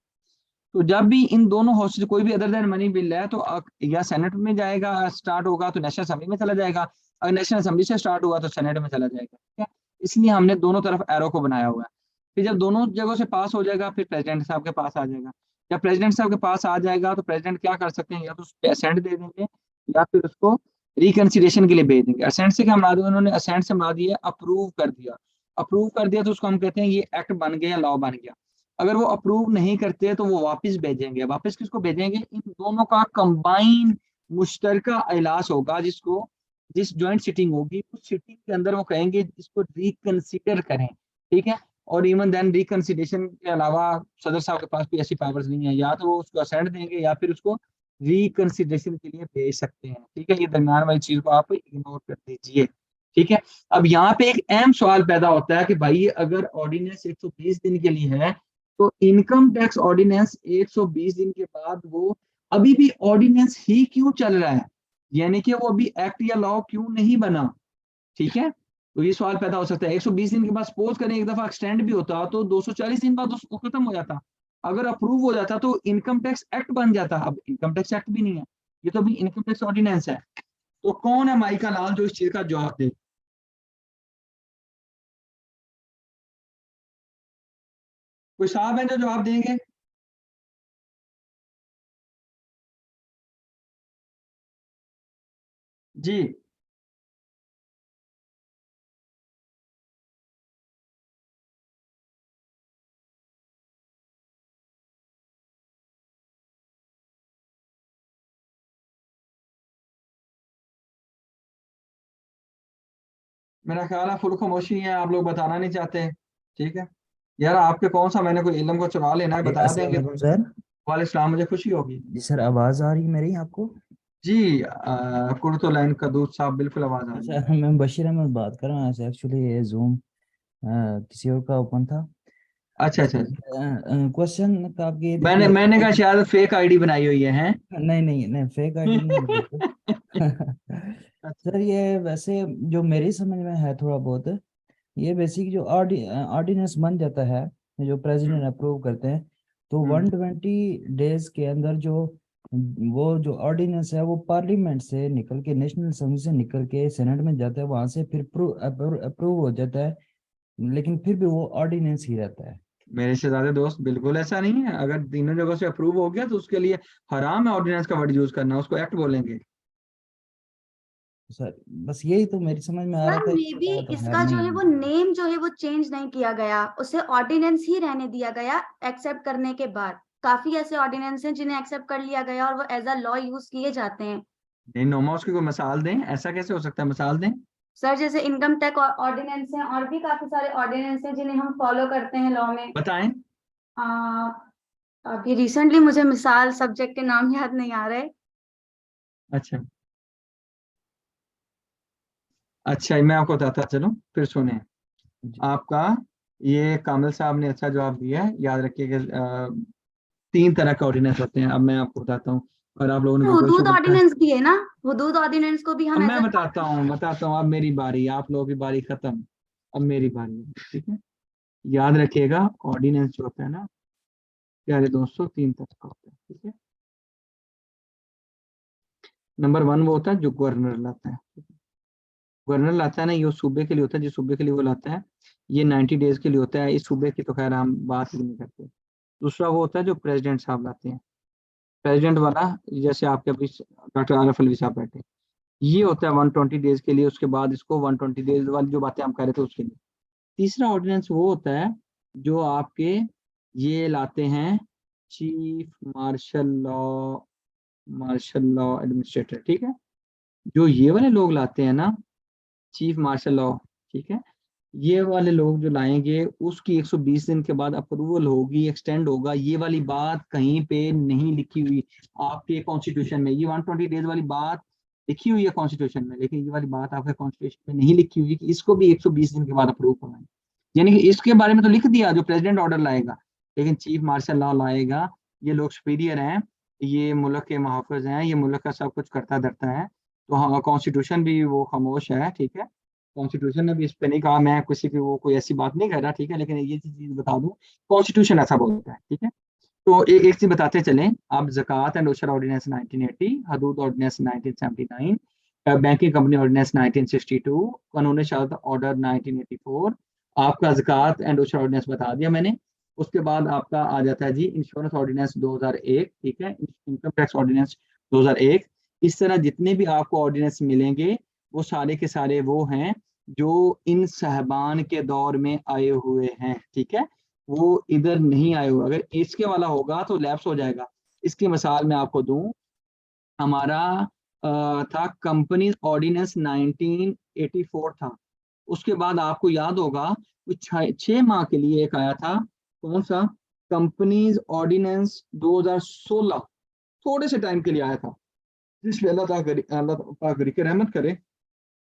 तो जब भी इन दोनों हाउस से कोई भी अदर देन मनी बिल है तो या सेनेट में जाएगा, स्टार्ट होगा तो नेशनल असेंबली में चला जाएगा, अगर नेशनल असेंबली से स्टार्ट हुआ तो सेनेट में चला जाएगा, ठीक है। इसलिए हमने दोनों तरफ एरो को बनाया हुआ है। फिर जब दोनों जगहों से पास हो जाएगा फिर प्रेसिडेंट साहब के पास आ जाएगा। जब प्रेसिडेंट साहब के पास आ जाएगा तो प्रेसिडेंट क्या कर सकते हैं, या तो उसको असेंट दे देंगे या फिर उसको रिकंसिडरेशन के लिए भेज देंगे। असेंट से क्या मुराद है, उन्होंने असेंट से मुराद ये अप्रूव कर दिया, अप्रूव कर दिया तो उसको हम कहते हैं ये एक्ट बन गया, लॉ बन गया। अगर वो अप्रूव नहीं करते तो वो वापस भेजेंगे, वापस किसको भेजेंगे, इन दोनों का कंबाइन मुश्तरका इजलास होगा, जिसको जिस ज्वाइंट सिटिंग होगी उस सिटिंग के अंदर वो कहेंगे इसको रिकंसिडर करें, ठीक है। और इवन देन रिकंसिडरेशन के अलावा सदर साहब के पास कोई ऐसी पावर्स नहीं है, या तो वो उसको असेंट देंगे या फिर उसको रिकंसिडरेशन के लिए भेज सकते हैं, ठीक है। ये दरमियान वाली चीज को आप इग्नोर कर दीजिए, ठीक है। अब यहाँ पे एक अहम सवाल पैदा होता है कि भाई अगर ऑर्डिनेंस 120 दिन के लिए है तो इनकम टैक्स ऑर्डिनेंस 120 दिन के बाद वो अभी भी ऑर्डिनेंस ही क्यों चल रहा है, यानी कि वो अभी एक्ट या लॉ क्यों नहीं बना, ठीक है। तो ये सवाल पैदा हो सकता है। 120 दिन के बाद सपोज करें एक दफा एक्सटेंड भी होता तो 240 दिन बाद उसको खत्म हो जाता, अगर अप्रूव हो जाता तो इनकम टैक्स एक्ट बन जाता। अब इनकम टैक्स एक्ट भी नहीं है, ये तो अभी इनकम टैक्स ऑर्डिनेंस है। तो कौन है माइका लाल जो इस चीज का जवाब दे, कोई साहब है जो जवाब देंगे। जी मेरा ख्याल है फुल खामोशी है, आप लोग बताना नहीं चाहते, ठीक है। यार आपके कौन सा मैंने कोई इल्म को चुरा लेना है, बता अस्सलाम देंगे वालेकुम तो सर। वाले सलाम, मुझे खुशी होगी। जी सर, आवाज़ आ रही है मेरी आपको? जी कुर्तो लाइन का दूध साहब बिल्कुल आवाज आ रही है। अच्छा, मैं बशीर अहमद बात कर रहा हूँ। एक्चुअली ये जूम किसी और का ओपन था। अच्छा अच्छा अच्छा। क्वेश्चन का आपके ये मैंने देखिए। मैंने कहा शायद फेक आईडी बनाई हुई है, हैं? नहीं नहीं नहीं, फेक आईडी नहीं है बिल्कुल। अच्छा। सर ये वैसे जो मेरी समझ में है थोड़ा बहुत, ये बेसिक जो ऑर्डिनेंस बन जाता है, जो हम्म, प्रेसिडेंट अप्रूव करते हैं, तो हम्म। 120 डेज के अंदर जो वो जो ऑर्डिनेंस है वो पार्लियामेंट से निकल के, नेशनल असेंबली से निकल के सेनेट में जाता है, वहां से फिर अप्रूव हो जाता है, लेकिन फिर भी वो ऑर्डिनेंस ही रहता है। मेरे शहजादे दोस्त बिल्कुल ऐसा नहीं है, अगर तीनों जगह से अप्रूव हो गया तो उसके लिए हराम है ऑर्डिनेंस का वर्ड यूज करना, उसको एक्ट बोलेंगे। सर बस यही तो मेरी समझ में आ रहा सर था, मे इसके बी अलावा तो खैर इसका जो है वो नहीं। नेम जो है वो चेंज नहीं किया गया, उसे ऑर्डिनेंस ही रहने दिया गया एक्सेप्ट करने के बाद। काफी ऐसे ऑर्डिनेंस हैं जिन्हें एक्सेप्ट कर लिया गया और वो एज अ लॉ यूज किए जाते हैं। नहीं नोमा, उसकी कोई मिसाल दें, ऐसा कैसे हो सकता है, मिसाल दें। सर जैसे इनकम टैक्स ऑर्डिनेंस हैं और भी काफी सारे ऑर्डिनेंस हैं जिन्हें हम फॉलो करते हैं लॉ में। बताएं। आ, अभी रिसेंटली मुझे मिसाल सब्जेक्ट के नाम याद नहीं आ रहे। अच्छा अच्छा, मैं आपको बताता, चलो फिर सुने। जी। आपका ये कामिल साहब ने अच्छा जवाब दिया है, याद रखिएगा। 3 तरह के ऑर्डिनेंस होते हैं, अब मैं आपको बताता हूँ, और आप लोगों ने गूगल हुदूद शूगल का। ऑर्डिनेंस भी है ना, हुदूद ऑर्डिनेंस को भी अब हम एज मैं अ। बताता हूँ, अब मेरी बारी, आप लोगों की बारी खत्म, अब मेरी बारी है, ठीक है। याद रखिएगा, ऑर्डिनेंस जो होता है ना प्यारे दोस्तों, 3 तरह का होता है, ठीक है। नंबर 1 वो होता है जो गवर्नर लाता है। गवर्नर लाता है ना, ये उस सूबे के लिए होता है, जिस सूबे के लिए वो लाता है। ये 90 डेज के लिए होता है, इस सूबे की तो खैर हम बात ही नहीं करते। दूसरा वो होता है जो प्रेसिडेंट साहब लाते हैं, प्रेसिडेंट वाला, जैसे आपके अभी डॉक्टर आरिफ अलवी साहब बैठे, ये होता है 120 डेज के लिए, उसके बाद इसको 120 डेज वाली जो बातें हम कर रहे थे उसके लिए। तीसरा ऑर्डिनेंस वो होता है जो आपके ये लाते हैं, चीफ मार्शल लॉ एडमिनिस्ट्रेटर, ठीक है। जो ये वाले लोग लाते हैं ना, चीफ मार्शल लॉ, ठीक है, ये वाले लोग जो लाएंगे उसकी 120 दिन के बाद अप्रूवल होगी, एक्सटेंड होगा। ये वाली बात कहीं पे नहीं लिखी हुई आपके कॉन्स्टिट्यूशन में, ये 120 डेज वाली बात लिखी हुई है कॉन्स्टिट्यूशन में, लेकिन ये वाली बात आपके कॉन्स्टिट्यूशन में नहीं लिखी हुई कि इसको भी 120 दिन के बाद अप्रूव करना है। यानी कि इसके बारे में तो लिख दिया जो प्रेसिडेंट ऑर्डर लाएगा, लेकिन चीफ मार्शल लॉ लाएगा, ये लोग सुपीरियर हैं, ये मुल्क के मुहाफिज हैं, ये मुल्क का सब कुछ करता धरता है। तो हाँ, कॉन्स्टिट्यूशन भी वो खामोश है, ठीक है। कॉन्स्टिट्यूशन ने भी इस पे नहीं कहा, मैं किसी की वो कोई ऐसी बात नहीं कर रहा, ठीक है, लेकिन ये चीज बता दूं, कॉन्स्टिट्यूशन ऐसा बोलता है, ठीक है। तो एक एक चीज बताते चलें। अब ज़कात एंड उशर ऑर्डिनेंस 1980, हदूद ऑर्डिनेंस 1979, बैंकिंग कंपनी ऑर्डिनेंस 1962, कानून शहादत ऑर्डर 1984, आपका ज़कात एंड उशर ऑर्डिनेंस बता दिया मैंने। उसके बाद आपका आ जाता है जी इंश्योरेंस ऑर्डिनेंस 2001, ठीक है, इनकम टैक्स ऑर्डिनेंस 2001। इस तरह जितने भी आपको ऑर्डिनेंस मिलेंगे वो सारे के सारे वो हैं जो इन साहबान के दौर में आए हुए हैं, ठीक है। वो इधर नहीं आए हुए, अगर इसके वाला होगा तो लैप्स हो जाएगा। इसकी मिसाल मैं आपको दूं, हमारा था कंपनी ऑर्डिनेंस 1984 था। उसके बाद आपको याद होगा कुछ 6 माह के लिए एक आया था, कौन सा, कंपनीज ऑर्डिनेंस 2016, थोड़े से टाइम के लिए आया था, जिसमें अल्लाह पाक की रहमत करे,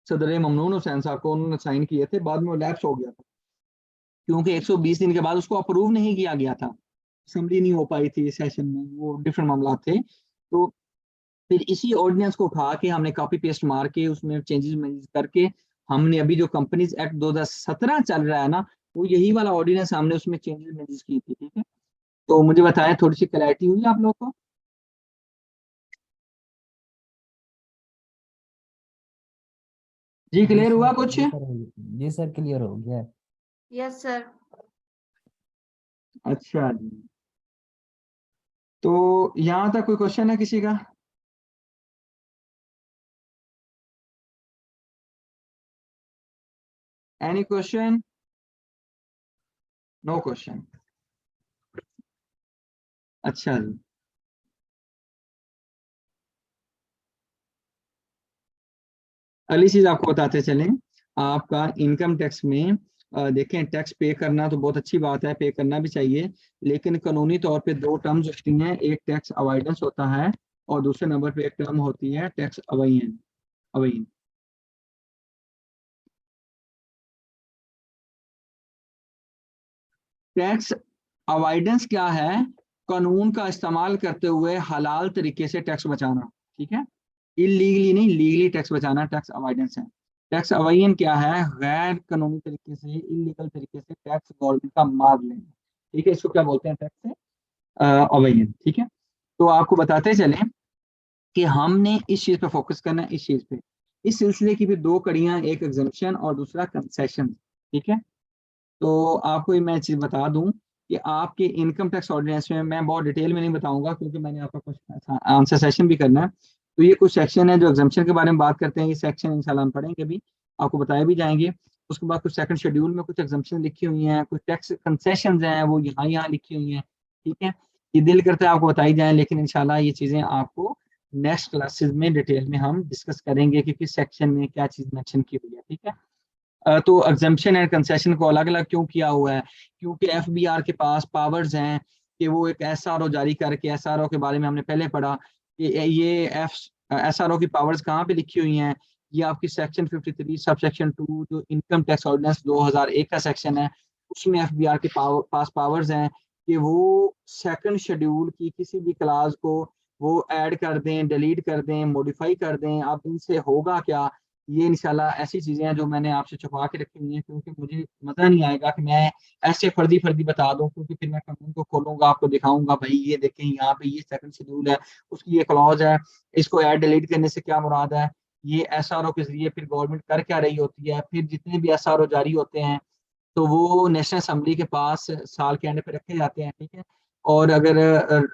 सदर ममनून हुसैन साहब को उन्होंने साइन किए थे, बाद में वो लैप्स हो गया था, क्योंकि 120 दिन के बाद उसको अप्रूव नहीं किया गया था, असेंबली नहीं हो पाई थी सेशन में, वो डिफरेंट मामला थे। तो फिर इसी ऑर्डिनेंस को उठा के हमने कॉपी पेस्ट मार के उसमें चेंजेस करके हमने अभी जो कंपनीज एक्ट 2017 चल रहा है ना, वो यही वाला ऑर्डिनेंस हमने उसमें चेंजेस की थी, ठीक है। तो मुझे बताएं, थोड़ी सी क्लैरिटी हुई आप लोग को? जी जी क्लियर हुआ सर, कुछ? जी सर क्लियर हो गया है। Yes sir. अच्छा जी, तो यहाँ तक कोई क्वेश्चन है किसी का? Any question? No question. अच्छा जी, अगली चीज आपको बताते चलें, आपका इनकम टैक्स में देखें, टैक्स पे करना तो बहुत अच्छी बात है, पे करना भी चाहिए, लेकिन कानूनी तौर पे 2 टर्म्स होती हैं, एक टैक्स अवॉइडेंस होता है और दूसरे नंबर पे एक टर्म होती है tax avoidance. Avoidance tax avoidance क्या है? कानून का इस्तेमाल करते हुए हलाल तरीके से टैक्स बचाना, ठीक है, इलीगली नहीं, लीगली टैक्स बचाना टैक्स अवॉइडेंस है। टैक्स अवॉइडेंस क्या है? गैर कानूनी तरीके से, इलीगल तरीके से टैक्स गवर्नमेंट का मार लेना, ठीक है, इसको क्या बोलते हैं? टैक्स अवॉइडेंस, ठीक है। तो आपको बताते चलें कि हमने इस चीज पे फोकस करना है, इस चीज पे। इस सिलसिले की भी 2 कड़ियां, एक एग्जम्पशन और दूसरा कंसेशन, ठीक है। तो आपको ये मैं चीज बता दूं कि आपके इनकम टैक्स ऑर्डिनेंस में मैं बहुत डिटेल में नहीं बताऊंगा, क्योंकि मैंने आपका कुछ आंसर सेशन भी करना है, तो ये कुछ सेक्शन है जो एग्जाम्पशन के बारे में बात करते हैं, ये सेक्शन इंशाल्लाह हम पढ़ेंगे भी, आपको बताए भी जाएंगे। उसके बाद कुछ सेकंड शेड्यूल में कुछ एग्जाम्पशन लिखी हुई हैं, कुछ टैक्स कंसेशंस हैं वो यहाँ यहाँ लिखी हुई हैं, ठीक है। ये दिल करता है आपको बताई जाए, लेकिन इंशाल्लाह ये चीज़ें आपको नेक्स्ट क्लासेस में डिटेल में हम डिस्कस करेंगे कि किस सेक्शन में क्या चीज़ मेंशन की हुई है, ठीक है। तो एग्जाम्पशन एंड कंसेशन को अलग अलग क्यों किया हुआ है, क्योंकि एफबीआर के पास पावर्स हैं कि वो एक एसआरओ जारी करके, एसआरओ के बारे में हमने पहले पढ़ा कि ये एसआरओ की पावर्स कहाँ पे लिखी हुई हैं। ये आपकी सेक्शन 53 सब सेक्शन 2 जो इनकम टैक्स ऑर्डिनेंस 2001 का सेक्शन है, उसमें एफबीआर के पास पावर्स हैं कि वो सेकंड शेड्यूल की किसी भी क्लास को वो ऐड कर दें, डिलीट कर दें, मॉडिफाई कर दें। अब इनसे होगा क्या, ये इंशाल्लाह ऐसी चीजें हैं जो मैंने आपसे छुपा के रखी हुई हैं, क्योंकि मुझे मजा नहीं आएगा कि मैं ऐसे फर्जी फर्जी बता दूं, क्योंकि फिर मैं कानून को खोलूंगा, आपको दिखाऊंगा भाई ये देखें यहाँ पे ये सेकंड शेड्यूल है, उसकी ये क्लॉज है, इसको ऐड डिलीट करने से क्या मुराद है, ये एसआरओ के जरिए फिर गवर्नमेंट कर क्या रही होती है। फिर जितने भी एसआरओ जारी होते हैं तो वो नेशनल असेंबली के पास साल के एंड पे रखे जाते हैं, ठीक है। और अगर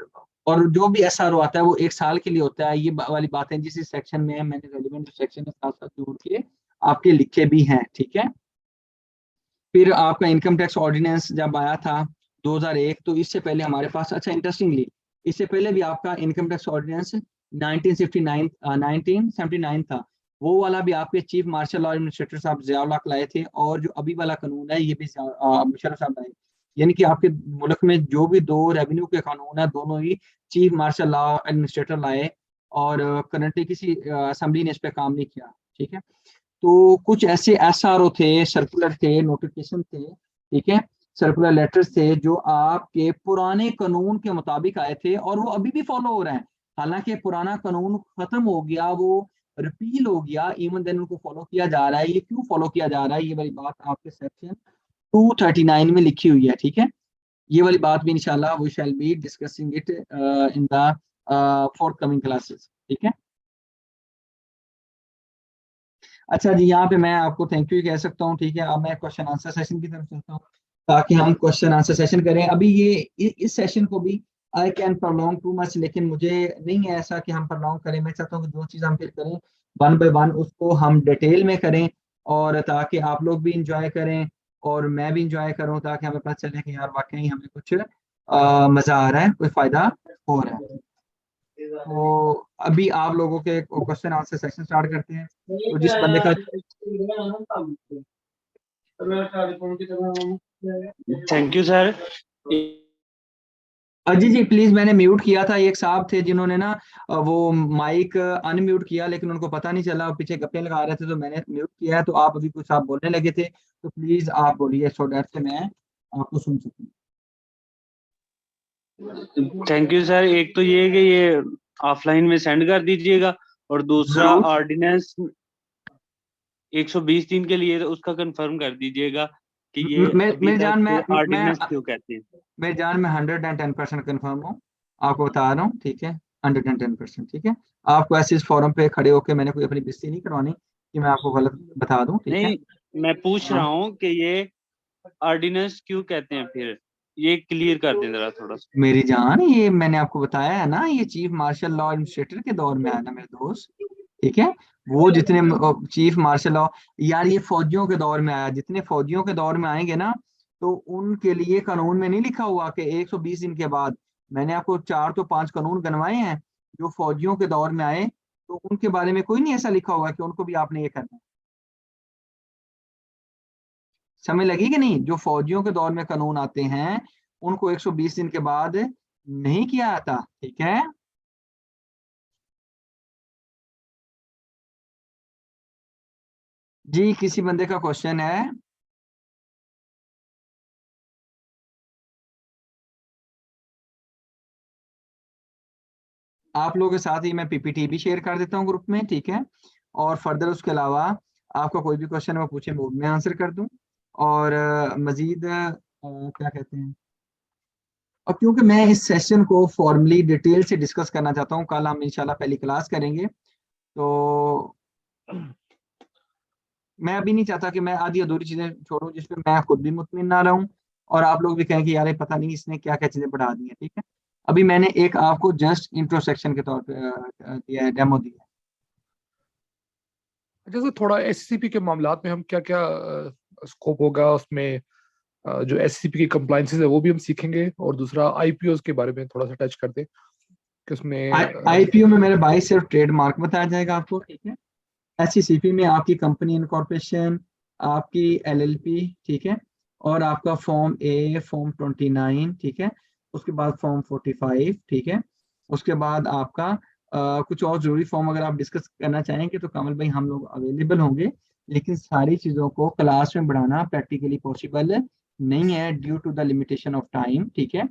और जो भी एसआरओ आता है वो 1 साल के लिए होता है। ये वाली बातें जिस सेक्शन में है मैंने रेलिवेंट सेक्शन के साथ साथ जोड़ के आपके लिखे भी हैं, ठीक है। फिर आपका इनकम टैक्स ऑर्डिनेंस जब आया था 2001, तो इससे पहले हमारे पास, अच्छा इंटरेस्टिंगली इससे पहले भी आपका इनकम टैक्स ऑर्डिनेंस 1979 था। वो वाला भी आपके चीफ मार्शल लॉ एडमिनिस्ट्रेटर साहब ज़ियाउल हक लाए थे, और जो अभी वाला कानून है ये भी मुशर्रफ साहब लाए। यानी कि आपके मुल्क में जो भी दो रेवेन्यू के कानून है दोनों ही चीफ मार्शल लॉ एडमिनिस्ट्रेटर लाए, और करंटली किसी असेंबली ने इस पर काम नहीं किया, ठीक है। तो कुछ ऐसे एसआरओ थे, सर्कुलर थे, नोटिफिकेशन थे, ठीक है, सर्कुलर लेटर्स थे जो आपके पुराने कानून के मुताबिक आए थे, और वो अभी भी फॉलो हो रहे हैं। हालांकि पुराना कानून खत्म हो गया, वो रिपील हो गया, इवन देन उनको फॉलो किया जा रहा है। ये क्यों फॉलो किया जा रहा है, ये वाली बात आपके सेक्शन 239 में लिखी हुई है, ठीक है। ये वाली बात भी इंशाल्लाह we shall be discussing it in the fourth coming classes, ठीक है। अच्छा जी, यहाँ पे मैं आपको थैंक यू कह सकता हूँ, ठीक है। अब मैं क्वेश्चन आंसर सेशन की तरफ चलता हूँ ताकि हम क्वेश्चन आंसर सेशन करें। अभी ये इस सेशन को भी I can prong too much, लेकिन मुझे नहीं है ऐसा कि हम प्रॉन्ग करें। मैं चाहता हूँ कि जो चीज़ हम फिर करें वन बाय वन उसको हम डिटेल में करें, और ताकि आप लोग भी इंजॉय करें और मैं भी इंजॉय करूँ, ताकि हमें पता चले कि यार वाकई हमें कुछ मज़ा आ रहा है, कोई फ़ायदा हो रहा है। तो अभी आप लोगों के क्वेश्चन आंसर सेशन स्टार्ट करते हैं। तो जिस बंदे का थैंक यू सर। जी जी प्लीज, मैंने म्यूट किया था। एक साहब थे जिन्होंने ना वो माइक अनम्यूट किया, लेकिन उनको पता नहीं चला, पीछे गप्पे लगा रहे थे, तो मैंने म्यूट किया है। तो आप अभी कुछ आप बोलने लगे थे, तो प्लीज आप बोलिए सो दैट से मैं आपको सुन सकूं। Thank you sir. एक तो ये कि ये ऑफलाइन में सेंड कर दीजिएगा, और दूसरा जरूर। ऑर्डिनेंस 120 दिन के लिए तो उसका कंफर्म कर दीजिएगा कि ये अभी मेरी जान, तक ऑर्डिनेंस क्यों कहते हैं। मेरी जान मैं 110% कन्फर्म हूँ, आपको बता रहा हूँ, ठीक है। 110%, ठीक है। आपको ऐसे इस फोरम पे खड़े होकर मैंने कोई अपनी बेइज्जती नहीं करवानी कि मैं आपको गलत बता दूं, ठीक है। नहीं, मैं पूछ रहा हाँ। हूँ कि ये ऑर्डिनेंस क्यों कहते हैं, फिर ये क्लियर कर दें जरा थोड़ा सा। मेरी जान, ये मैंने आपको बताया है ना, ये चीफ मार्शल लॉ एडमिनिस्ट्रेटर के दौर में आया ना मेरे दोस्त, ठीक है। वो जितने चीफ मार्शल लॉ, यार ये फौजियों के दौर में आया, जितने फौजियों के दौर में आएंगे ना, तो उनके लिए कानून में नहीं लिखा हुआ कि 120 दिन के बाद। मैंने आपको 4 तो 5 कानून गनवाए हैं जो फौजियों के दौर में आए, तो उनके बारे में कोई नहीं ऐसा लिखा हुआ कि उनको भी आपने ये करना है। समझ लगी कि नहीं, जो फौजियों के दौर में कानून आते हैं उनको 120 दिन के बाद नहीं किया जाता, ठीक है। जी किसी बंदे का क्वेश्चन है? आप लोगों के साथ ही मैं पीपीटी भी शेयर कर देता हूँ ग्रुप में, ठीक है। और फर्दर उसके अलावा आपका कोई भी क्वेश्चन है वो पूछे, मैं आंसर कर दूं। और मजीद क्या कहते हैं, और क्योंकि मैं इस सेशन को फॉर्मली डिटेल से डिस्कस करना चाहता हूँ, कल हम इंशाल्लाह पहली क्लास करेंगे, तो मैं अभी नहीं चाहता कि मैं आधी अधूरी चीजें छोड़ूं जिसपे मैं खुद भी मुतमिन ना रहूं और आप लोग भी कहें कि यार ये पता नहीं इसने क्या क्या चीजें बढ़ा दी हैं, ठीक है। अभी मैंने एक आपको जस्ट इंट्रोसेक्शन के तौर पे दिया है, डेमो दिया है। जैसे थोड़ा एससीपी के मामलात में हम क्या क्या स्कोप होगा उसमें, जो एससीपी की कंप्लायंसेस है वो भी हम सीखेंगे, और दूसरा आईपीओस के बारे में थोड़ा सा टच कर दें कि उसमें आईपीओ में मेरे भाई सिर्फ ट्रेडमार्क बताया जाएगा आपको, ठीक है। एससीसीपी में आपकी कंपनी इनकॉर्पोरेशन, आपकी एलएलपी, ठीक है, और आपका फॉर्म ए, फॉर्म 29, ठीक है, उसके बाद फॉर्म 45, ठीक है, उसके बाद आपका कुछ और जरूरी फॉर्म अगर आप डिस्कस करना चाहेंगे तो कमल भाई हम लोग अवेलेबल होंगे, लेकिन सारी चीजों को क्लास में बढ़ाना प्रैक्टिकली पॉसिबल नहीं है due to the limitation of time, ठीक है।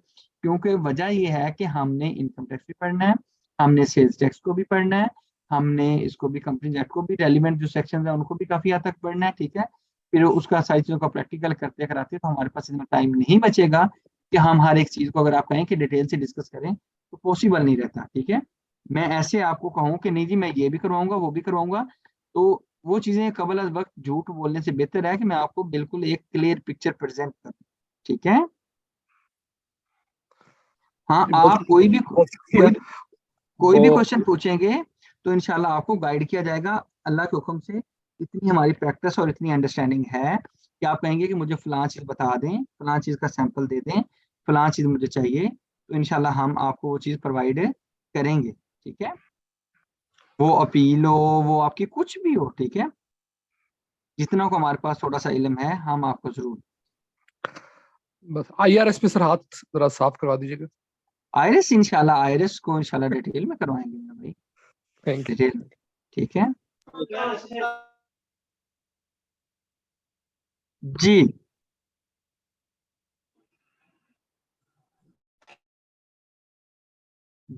क्योंकि वजह यह है कि हमने इनकम टैक्स भी पढ़ना है, हमने सेल्स टैक्स को भी पढ़ना है, हमने इसको भी कंपनी एक्ट को भी, रेलिवेंट जो सेक्शन है उनको भी काफी हद तक पढ़ना है, ठीक है। फिर उसका सारी चीजों का प्रैक्टिकल करते कराते तो हमारे पास इतना टाइम नहीं बचेगा कि हम हर एक चीज को अगर आप कहें कि डिटेल से डिस्कस करें तो पॉसिबल नहीं रहता, ठीक है। मैं ऐसे आपको कहूँ कि नहीं जी मैं ये भी करवाऊंगा वो भी करवाऊंगा, तो वो चीजें कबल अज वक्त झूठ बोलने से बेहतर है कि मैं आपको बिल्कुल एक क्लियर पिक्चर प्रेजेंट करूं, ठीक है। हाँ, आप कोई भी क्वेश्चन पूछेंगे तो इंशाल्लाह आपको गाइड किया जाएगा अल्लाह के हुक्म से। इतनी हमारी प्रैक्टिस और इतनी अंडरस्टैंडिंग है कि आप कहेंगे कि मुझे फलां चीज बता दें, फलां चीज का सैंपल दे दें, फलां चीज मुझे चाहिए, तो इंशाल्लाह हम आपको वो चीज प्रोवाइड करेंगे, ठीक है। वो अपील हो, वो आपकी कुछ भी हो, ठीक है, जितना को हमारे पास थोड़ा सा इल्म है हम आपको जरूर। बस आईआरएस पे सर हाथ जरा साफ करवा दीजिएगा। आयरस इंशाल्लाह, आयरस को इंशाल्लाह डिटेल में करवाएंगे मेरा भाई, थैंक यू। डिटेल, ठीक है जी।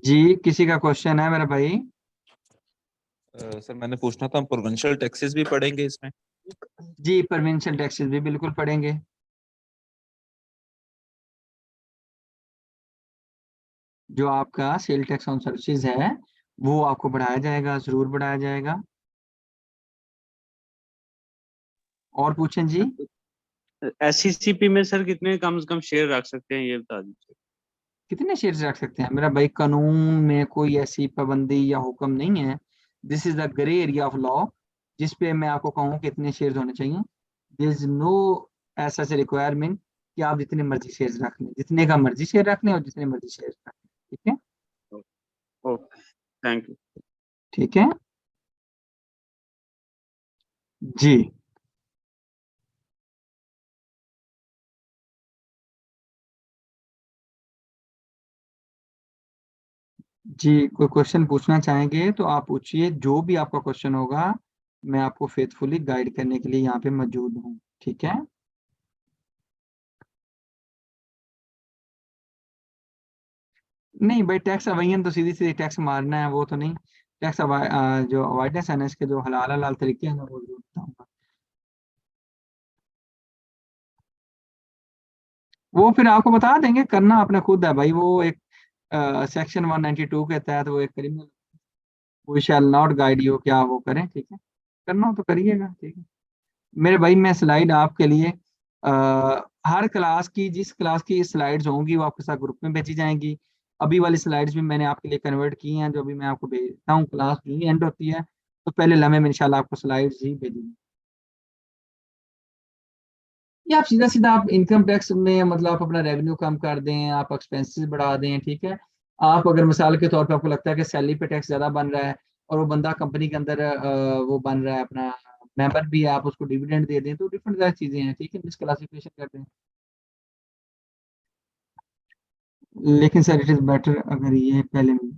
जी किसी का क्वेश्चन है मेरा भाई? सर मैंने पूछना था, हम प्रोविंशियल टैक्सेस भी पढ़ेंगे इसमें? जी प्रोविंशियल टैक्सेस भी बिल्कुल पढ़ेंगे। जो आपका सेल टैक्स ऑन सर्विसेज है वो आपको बढ़ाया जाएगा, जरूर बढ़ाया जाएगा। और पूछें जी। एससीसीपी में सर कितने कम से कम शेयर रख सकते हैं ये बता दीजिए। कितने शेयर्स रख सकते हैं मेरा भाई? कानून में कोई ऐसी पाबंदी या हुक्म नहीं है, this is the grey area of law जिस पे मैं आपको कहूँ कि इतने शेयर्स होने चाहिए। देयर इज नो ऐसा रिक्वायरमेंट कि आप जितने मर्जी शेयर्स रख लें, जितने का मर्जी शेयर रख लें और जितने मर्जी शेयर्स रख लें, ठीक है। Okay, thank you. ठीक है जी। जी कोई क्वेश्चन पूछना चाहेंगे तो आप पूछिए, जो भी आपका क्वेश्चन होगा मैं आपको फेथफुली गाइड करने के लिए यहाँ पे मौजूद हूँ, ठीक है। नहीं भाई, टैक्स अवॉइडेंस तो सीधी सीधी टैक्स मारना है वो तो नहीं। टैक्स जो अवॉइडेंस है ना, इसके जो हलाल हलाल तरीके हैं ना वो जरूर बताऊंगा। वो फिर आपको बता देंगे, करना आपने खुद है भाई। वो एक सेक्शन 192 के तहत वो एक criminal, we shall not guide you, क्या वो करें, ठीक है। करना हो तो करिएगा, ठीक है मेरे भाई। मैं स्लाइड आपके लिए हर क्लास की, जिस क्लास की स्लाइड्स होंगी वो आपके साथ ग्रुप में भेजी जाएंगी। अभी वाली स्लाइड्स भी मैंने आपके लिए कन्वर्ट की हैं, जो अभी मैं आपको भेजता हूँ। क्लास जो ही एंड होती है तो पहले लम्हे में इंशाल्लाह आपको स्लाइड्स ही भेजूंगी। या आप सीधा सीधा आप इनकम टैक्स में मतलब आप अपना रेवेन्यू कम कर दें, आप एक्सपेंसेस बढ़ा दें, ठीक है। आप अगर मिसाल के तौर पे आपको लगता है कि सैलरी पे टैक्स ज्यादा बन रहा है और वो बंदा कंपनी के अंदर वो बन रहा है अपना मेंबर भी है, आप उसको डिविडेंड दे दें, तो डिफरेंट सारी चीजें हैं, ठीक है, डिसक्लासिफिकेशन कर दें। लेकिन सर इट इज बेटर अगर ये पहले मिले।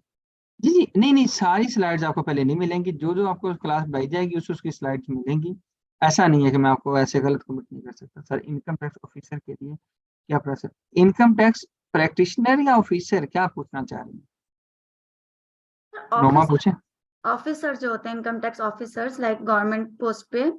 जी जी नहीं नहीं, सारी स्लाइड्स आपको पहले नहीं मिलेंगी, जो जो आपको क्लास भेज जाएगी उसकी स्लाइड्स मिलेंगी। ऐसा नहीं है कि मैं आपको ऐसे गलत कमिट नहीं कर सकता सर। इनकम टैक्स ऑफिसर के लिए क्या प्रोसेस, इनकम टैक्स प्रैक्टिशनर या ऑफिसर, क्या पूछना चाह रही हैं? नोमा पूछे। ऑफिसर जो होते हैं income tax officers like government post पे,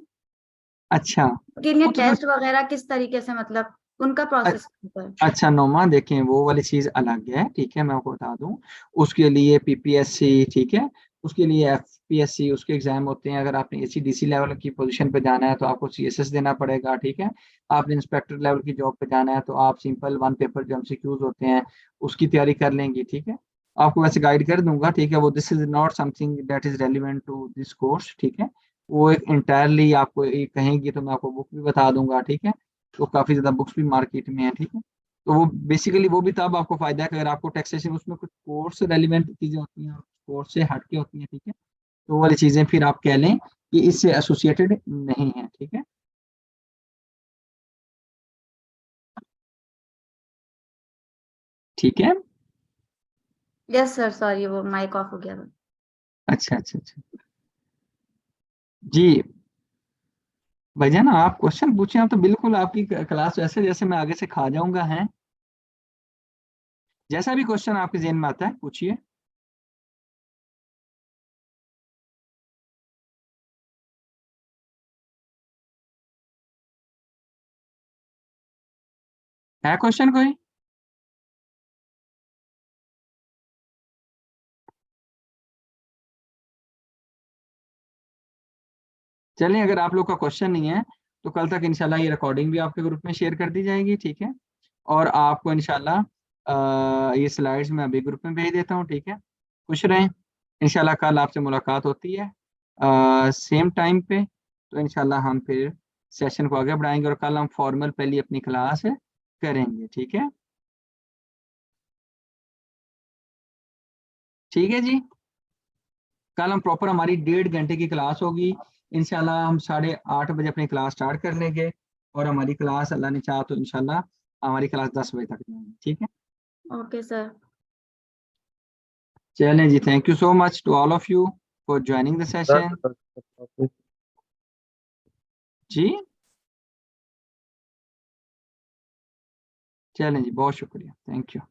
अच्छा के लिए वो तो टेस्ट वगैरह किस तरीके से, मतलब उनका प्रोसेस होता है? अच्छा नोमा देखें, वो वाली चीज अलग है, ठीक है, मैं आपको बता दूं। उसके लिए पीपीएससी, ठीक है, उसके लिए FPSC उसके एग्जाम होते हैं। अगर आपने ACDC लेवल की पोजीशन पे जाना है तो आपको CSS देना पड़ेगा, ठीक है। आपने इंस्पेक्टर लेवल की जॉब पे जाना है तो आप सिंपल 1 पेपर जो MCQs होते हैं उसकी तैयारी कर लेंगी, ठीक है। आपको वैसे गाइड कर दूंगा, ठीक है। वो this is not something that is relevant to this course, ठीक है। वो एक इंटायरली आपको एक कहेंगी तो मैं आपको बुक भी बता दूंगा, ठीक है। तो काफी ज्यादा बुक्स भी मार्केट में है, ठीक है। तो वो बेसिकली वो भी तब आपको फायदा है कि अगर आपको टैक्सेशन उसमें कुछ कोर्स रेलिवेंट चीजें होती हैं और कोर्स से हट के होती हैं, ठीक है। तो वो वाली चीजें फिर आप कह लें कि इससे एसोसिएटेड नहीं है, ठीक है। ठीक है। यस सर, सॉरी वो माइक ऑफ हो गया था। अच्छा अच्छा अच्छा जी भाईजान, आप क्वेश्चन पूछे हैं तो बिल्कुल आपकी क्लास ऐसे जैसे मैं आगे से खा जाऊंगा, हैं। जैसा भी क्वेश्चन आपके जेहन में आता है पूछिए। है क्वेश्चन कोई? चलिए, अगर आप लोग का क्वेश्चन नहीं है तो कल तक इंशाल्लाह ये रिकॉर्डिंग भी आपके ग्रुप में शेयर कर दी जाएगी, ठीक है। और आपको इंशाल्लाह ये स्लाइड्स मैं अभी ग्रुप में भेज देता हूँ, ठीक है। खुश रहें। इंशाल्लाह कल आपसे मुलाकात होती है सेम टाइम पे। तो इंशाल्लाह हम फिर सेशन को आगे बढ़ाएंगे और कल हम फॉर्मल पहली अपनी क्लास करेंगे, ठीक है। ठीक है जी। कल हम प्रॉपर हमारी 1.5 घंटे की क्लास होगी। इंशाल्लाह हम 8:30 अपनी क्लास स्टार्ट कर लेंगे और हमारी क्लास अल्लाह ने चाहा तो इंशाल्लाह हमारी क्लास 10 बजे तक जाएगी, ठीक है। Okay sir. चलें जी, thank you so much to all of you for joining the session. जी चलें जी, बहुत शुक्रिया, थैंक यू।